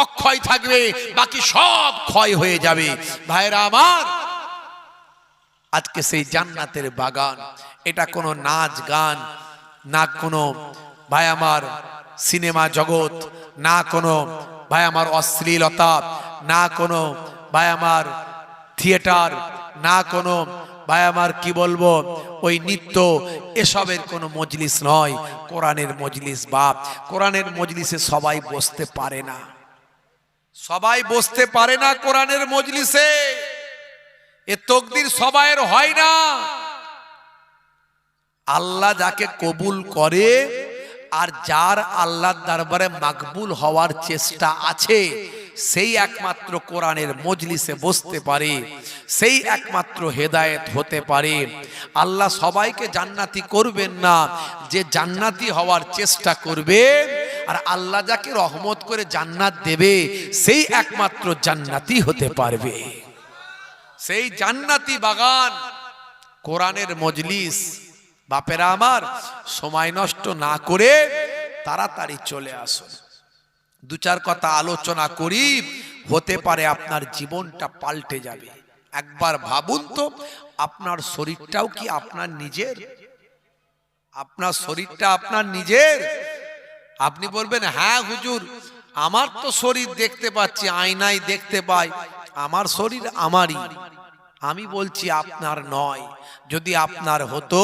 অক্ষয় থাকবে, বাকি সব ক্ষয় হয়ে যাবে। ভাইরা আমার, আজকে সেই জান্নাতের বাগান, এটা কোনো নাচ গান না, কোনো ভাই আমার সিনেমা জগৎ না, কোনো ভাই আমার অশ্লীলতা না, কোনো ভাই আমার থিয়েটার না, কোনো ভাই আমার কি বলবো ওই নৃত্য, এসবের কোনো মজলিস নয়, কোরআনের মজলিস। বাপ, কোরআনের মজলিসে সবাই বসতে পারে না, সবাই বসতে পারে না কোরআনের মজলিসে। এ তকদির সবাইয়ের হয় না। আল্লাহ যাকে কবুল করে আর যার আল্লাহর দরবারে মাকবুল হওয়ার চেষ্টা আছে, সেই একমাত্র কোরআনের মজলিসে বসতে পারে, সেই একমাত্র হেদায়েত হতে পারে। আল্লাহ সবাইকে জান্নাতি করবেন না, যে জান্নাতি হওয়ার চেষ্টা করবে আর আল্লাহ যাকে রহমত করে জান্নাত দেবে, সেই একমাত্র জান্নাতি হতে পারবে। সেই জান্নাতি বাগান কোরআনের মজলিস। বাপেরা আমার, সময় নষ্ট না করে তাড়াতাড়ি চলে আসুন। দু চার কথা আলোচনা করি, হতে পারে আপনার জীবনটা পাল্টে যাবে। একবার ভাবুন তো, আপনার শরীরটাও কি আপনার নিজের? আপনার শরীরটা আপনার নিজের? আপনি বলবেন, হ্যাঁ হুজুর, আমার তো শরীর দেখতে পাচ্ছি, আয়নায় দেখতে পাই, আমার শরীর আমারই। আমি বলছি আপনার নয়। যদি আপনার হতো,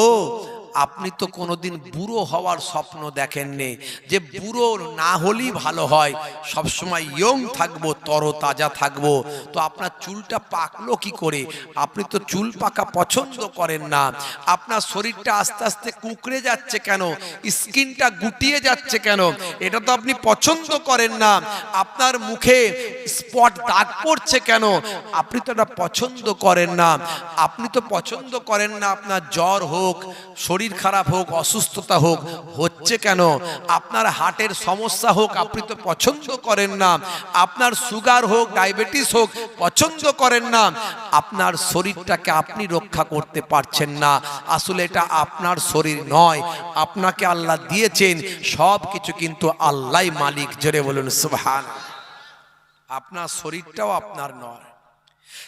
আপনি তো কোনোদিন বুড়ো হওয়ার স্বপ্ন দেখেননি, যে বুড়ো না হলেই ভালো হয়, সবসময় ইয়ং থাকবো, তরতাজা থাকবো। তো আপনার চুলটা পাকলো কি করে? আপনি তো চুল পাকা পছন্দ করেন না। আপনার শরীরটা আস্তে আস্তে কুঁকড়ে যাচ্ছে কেন? স্কিনটা গুটিয়ে যাচ্ছে কেন? এটা তো আপনি পছন্দ করেন না। আপনার মুখে স্পট দাগ পড়ছে কেন? আপনি তো এটা পছন্দ করেন না। আপনি তো পছন্দ করেন না আপনার জ্বর হোক, শরীর খারাপ হোক, অসুস্থতা হোক, হচ্ছে কেন? আপনার হার্টের সমস্যা হোক, আপনি তো পছন্দ করেন না। আপনার সুগার হোক, ডায়াবেটিস হোক, পছন্দ করেন না। আপনার শরীরটাকে আপনি রক্ষা করতে পারছেন না। আসলে এটা আপনার শরীর নয়, আপনাকে আল্লাহ দিয়েছেন। সব কিছু কিন্তু আল্লাহই মালিক। জোরে বলুন সুবহানাল্লাহ। আপনার শরীরটাও আপনার নয়।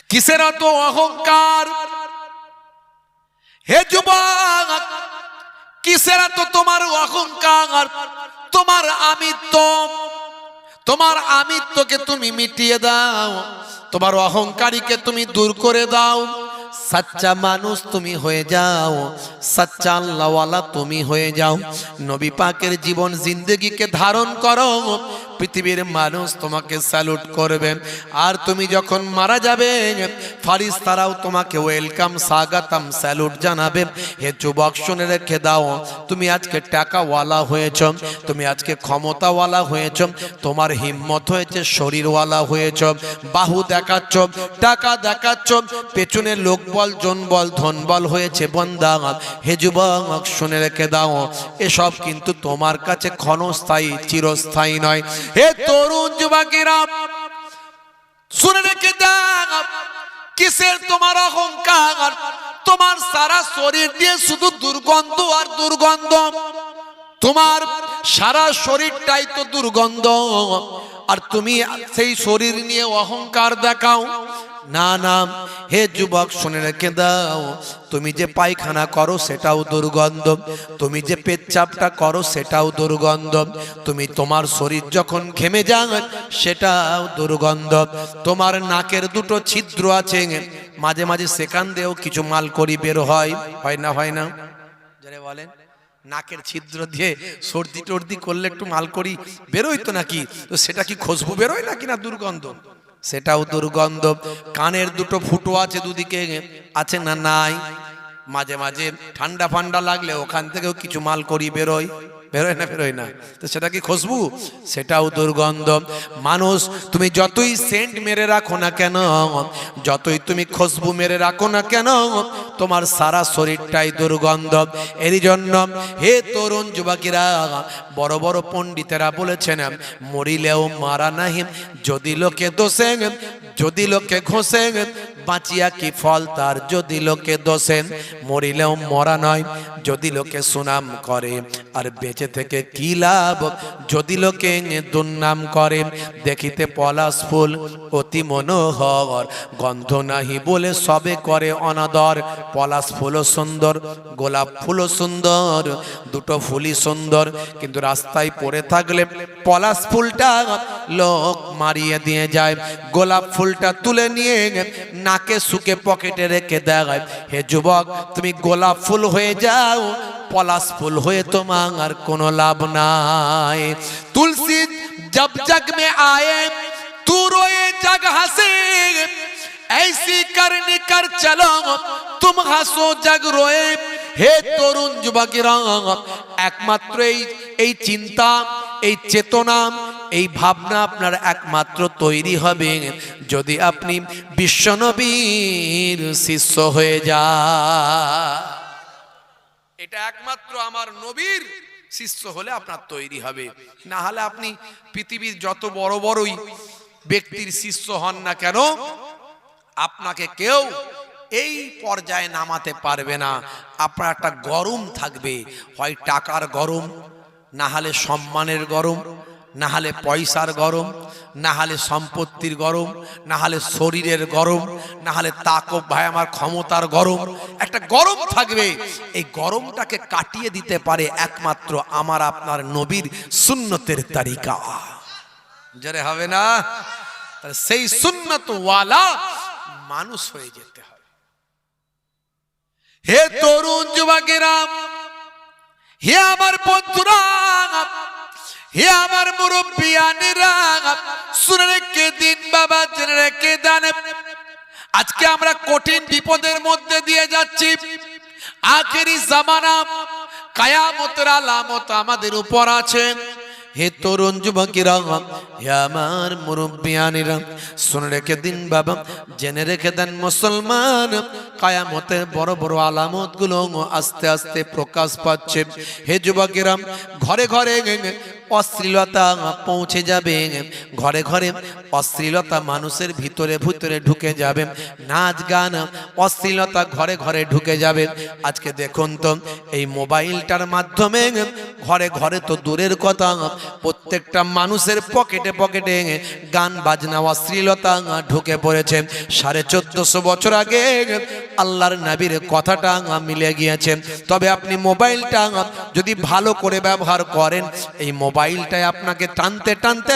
কিসের এত অহংকার? হে যুবক, কিসের এত তোমার অহংকার? তোমার আমিত্ব, তোমার আমিত্বকে তুমি মিটিয়ে দাও, তোমার অহংকারীকে তুমি দূর করে দাও। সচ্চা মানুষ তুমি হয়ে যাও, সচ্চা আল্লাহওয়ালা তুমি হয়ে যাও, নবী পাকের জীবন জিন্দগিকে ধারণ করো, পৃথিবীর মানুষ তোমাকে স্যালুট করবে। আর তুমি যখন মারা যাবে ফারিস্তারাও তোমাকে ওয়েলকাম, স্বাগতম, স্যালুট জানাবে। হে যুবক শুনে রেখে দাও, তুমি আজকে টাকাওয়ালা হয়েছ, তুমি আজকে ক্ষমতাওয়ালা হয়েছ, তোমার হিম্মত হয়েছে, শরীরওয়ালা হয়েছ, বাহু দেখাচ্ছ, টাকা দেখাচ্ছ, পেছনে লোকবল, জনবল, ধনবল হয়েছে বন্দা। হে যুবক শুনে রেখে দাও, এসব কিন্তু তোমার কাছে ক্ষণস্থায়ী, চিরস্থায়ী নয়। হে তরুণ যুবকেরা শুনে রেখে দাও, কিসের তোমার অহংকার? তোমার সারা শরীর দিয়ে শুধু দুর্গন্ধ আর দুর্গন্ধ, তোমার সারা শরীরটাই তো দুর্গন্ধ, আর তুমি সেই শরীর নিয়ে অহংকার দেখাও। না না, হে যুবক শুনে রেখে দাও, তুমি যে পায়খানা করো সেটাও দুর্গন্ধ, তুমি যে পেচ্ছাপটা করো সেটাও দুর্গন্ধ, তুমি তোমার শরীর যখন ঘেমে যায় সেটাও দুর্গন্ধ, তোমার নাকের দুটো ছিদ্র আছে, মাঝে মাঝে সেখান দিয়েও কিছু মালকড়ি বের হয়, হয় না? হয় না? যারা বলেন নাকের ছিদ্র দিয়ে সর্দি টর্দি করলে একটু মালকড়ি বেরোয় তো নাকি, তো সেটা কি খুশবু বেরোয় নাকি না দুর্গন্ধ? সেটাও দুর্গন্ধ। কানের দুটো ফুটো আছে দুদিকে, আছে না নাই? মাঝে মাঝে ঠান্ডা ফান্ডা লাগলে ওখান থেকেও কিছু মালকড়ি বেরোয়, বেরোয় না? বেরোয় না? তো সেটা কি খুশবু? সেটাও দুর্গন্ধ। মানুষ তুমি যতই সেন্ট মেরে রাখো না কেন, যতই তুমি খুশবু মেরে রাখো না কেন, তোমার সারা শরীরটাই দুর্গন্ধ। এরই জন্য হে তরুণ যুবকেরা, বড় বড় পণ্ডিতেরা বলেছেন, মরিলেও মারা নাহি, যদি লোকে দোষে, যদি লোকে ঘষে, বাঁচিয়া কি ফল তার, যদি লোকে দোষেন। মরিলেও মরা নয়, যদি লোকে সুনাম করে, আর বেঁচে থেকে কি লাভ, যদি লোকে দুর্নাম করে। দেখিতে পলাশ ফুল অতি মনোহর, গন্ধ নাহি বলে সবে করে অনাদর। পলাশ ফুলও সুন্দর, গোলাপ ফুলও সুন্দর, দুটো ফুলই সুন্দর, কিন্তু রাস্তায় পড়ে থাকলে পলাশ ফুলটা লোক মারিয়ে দিয়ে যায়, গোলাপ ফুলটা তুলে নিয়ে নাকে শুকে পকেটে রেখে দেয়। হে যুবক, তুমি গোলাপ ফুল হয়ে যাও, পলাশ ফুল হয়ে তোমার আর কোনো লাভ নাই। তুলসী जब जग में आए तू रोए जग हंसे, ऐसी करनी कर चलो तुम हंसो जग रोए। হে তরুণ যুবকেরা, একমাত্র এই চিন্তা, এই চেতনা, এই ভাবনা আপনার একমাত্র তৈরি হবে যদি আপনি বিশ্বনবীর শিষ্য হয়ে যান। এটা একমাত্র আমার নবীর শিষ্য হলে আপনার তৈরি হবে, না হলে আপনি পৃথিবীর যত বড় বড়ই ব্যক্তির শিষ্য হন না কেন, আপনাকে কেউ এই পর্যায়ে নামাতে পারবে না। আপনার একটা গরম থাকবে, হয় টাকার গরম, না হলে সম্মানের গরম, না হলে পয়সার গরম, না হলে সম্পত্তির গরম, না হলে শরীরের গরম, না হলে তাকব ভাই আমার ক্ষমতার গরম, একটা গরম থাকবে। এই গরমটাকে কাটিয়ে দিতে পারে একমাত্র আমার আপনার নবীর সুন্নতের তরিকা। যারে হবে না, সেই সুন্নত ওয়ালা মানুষ হয়ে যেতে হবে। হে তরুণ যুবকেরা, হে আমার বন্ধুরা, হে আমার মুরব্বিয়ানেরা, শুনে রেখে দিন বাবা, জেনে রেখে দেন, আজকে আমরা কঠিন বিপদের মধ্যে দিয়ে যাচ্ছি। আখেরি জামানা, কিয়ামতের আলামত আমাদের উপর আছে। হে তরুণ যুবকেরা, হে আমার মুরব্বিয়ানেরা, শুনে রেখে দিন বাবা, জেনে রেখে দেন মুসলমান, কিয়ামতের বড় বড় আলামত গুলো আস্তে আস্তে প্রকাশ পাচ্ছে। হে যুবকেরা, ঘরে ঘরে অশ্লীলতা পৌঁছে যাবে, ঘরে ঘরে অশ্লীলতা মানুষের ভিতরে ভিতরে ঢুকে যাবে, নাচ গান অশ্লীলতা ঘরে ঘরে ঢুকে যাবে। আজকে দেখুন তো, এই মোবাইলটার মাধ্যমে ঘরে ঘরে তো দূরের কথা, প্রত্যেকটা মানুষের পকেটে পকেটে গান বাজনা অশ্লীলতা ঢুকে পড়েছে। 1450 বছর আগে আল্লাহর নবীর কথাটা মিলে গিয়েছে। তবে আপনি মোবাইলটা যদি ভালো করে ব্যবহার করেন, এই মোবাইলটাই আপনাকে টানতে টানতে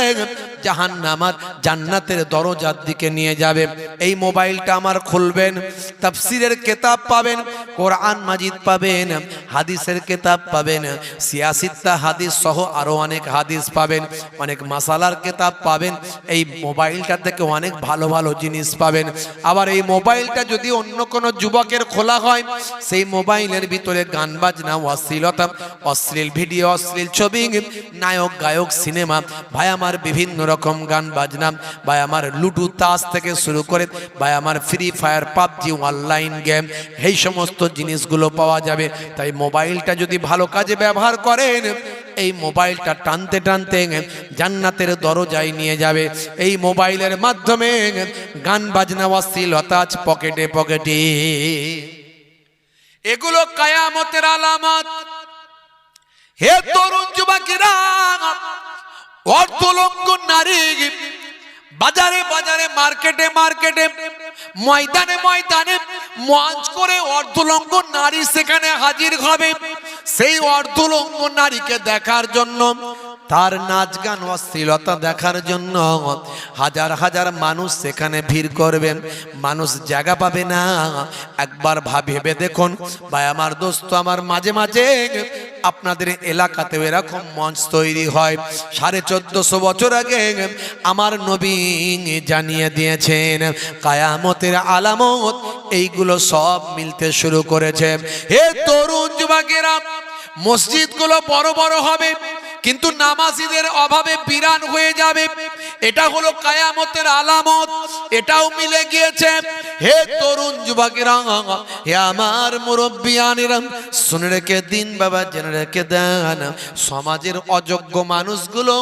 জাহান্নাম আর জান্নাতের দরজার দিকে নিয়ে যাবে। এই মোবাইলটা আমার খুলবেন, তাফসীরের কিতাব পাবেন, কোরআন মাজিদ পাবেন, হাদিসের কিতাব পাবেন, সিয়াসিত্তা হাদিস সহ আরো অনেক হাদিস পাবেন, অনেক মাসালার কিতাব পাবেন। এই মোবাইলটা থেকে অনেক ভালো ভালো জিনিস পাবেন। আবার এই মোবাইলটা যদি অন্য কোনো যুবকের খোলা হয়, সেই মোবাইলের ভিতরে গান বাজনা, অশ্লীলতা, অশ্লীল ভিডিও, অশ্লীল ছবি, নায়ক গায়ক, সিনেমা, ভাই আমার বিভিন্ন রকম গান বাজনা, ভাই আমার লুডো তাস থেকে শুরু করে ভাই আমার free fire, PUBG, online game, এই সমস্ত জিনিসগুলো পাওয়া যাবে। তাই মোবাইলটা যদি ভালো কাজে ব্যবহার করেন, এই মোবাইলটা টানতে টানতে জান্নাতের দরজায় নিয়ে যাবে। এই মোবাইলের মাধ্যমে গান বাজনা, অশ্লীলতা পকেটে পকেটে, এগুলো কিয়ামতের আলামত। হে তরুণ যুবকেরা, অর্ধলঙ্গ নারী বাজারে বাজারে, মার্কেটে মার্কেটে, ময়দানে ময়দানে মঞ্চ করে অর্ধলঙ্গ নারী সেখানে হাজির হবে। সেই অর্ধলঙ্গ নারীকে দেখার জন্য, তার নাচ গান অশ্লীলতা দেখার জন্য হাজার হাজার মানুষ সেখানে ভিড় করবেন। মানুষ জায়গা পাবে না। একবার ভেবে দেখুন ভাই আমার দোস্ত আমার, মাঝে মাঝে আপনাদের এলাকাতেও এরকম মঞ্চ তৈরি হয়। 1450 বছর আগে আমার নবী জানিয়ে দিয়েছেন কিয়ামতের আলামত এইগুলো সব মিলতে শুরু করেছে। হে তরুণ যুবকেরা, মসজিদগুলো বড় বড় হবে কিন্তু নামাজীদের অভাবে বিরান হয়ে যাবে। এটা হলো কিয়ামতের আলামত, এটাও মিলে গিয়েছে। হে তরুণ যুবকেরা, হে আমার মুরব্বিয়ানেরা, শুনে রেখে দিন বাবা, জেনে রেখে দেন, সমাজের অযোগ্য মানুষগুলো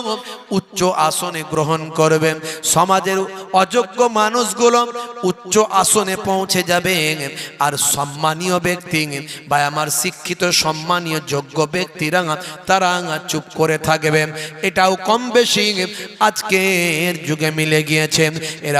উচ্চ আসনে গ্রহণ করবেন। সমাজের অযোগ্য মানুষগুলো উচ্চ আসনে পৌঁছে যাবে। আর সম্মানীয় ব্যক্তি বা আমার শিক্ষিত সম্মানীয় যোগ্য ব্যক্তিরা তারা চুপ করে থাকবে। এটাও কম বেশি আজকের যুগে মিলে গিয়েছে। এরা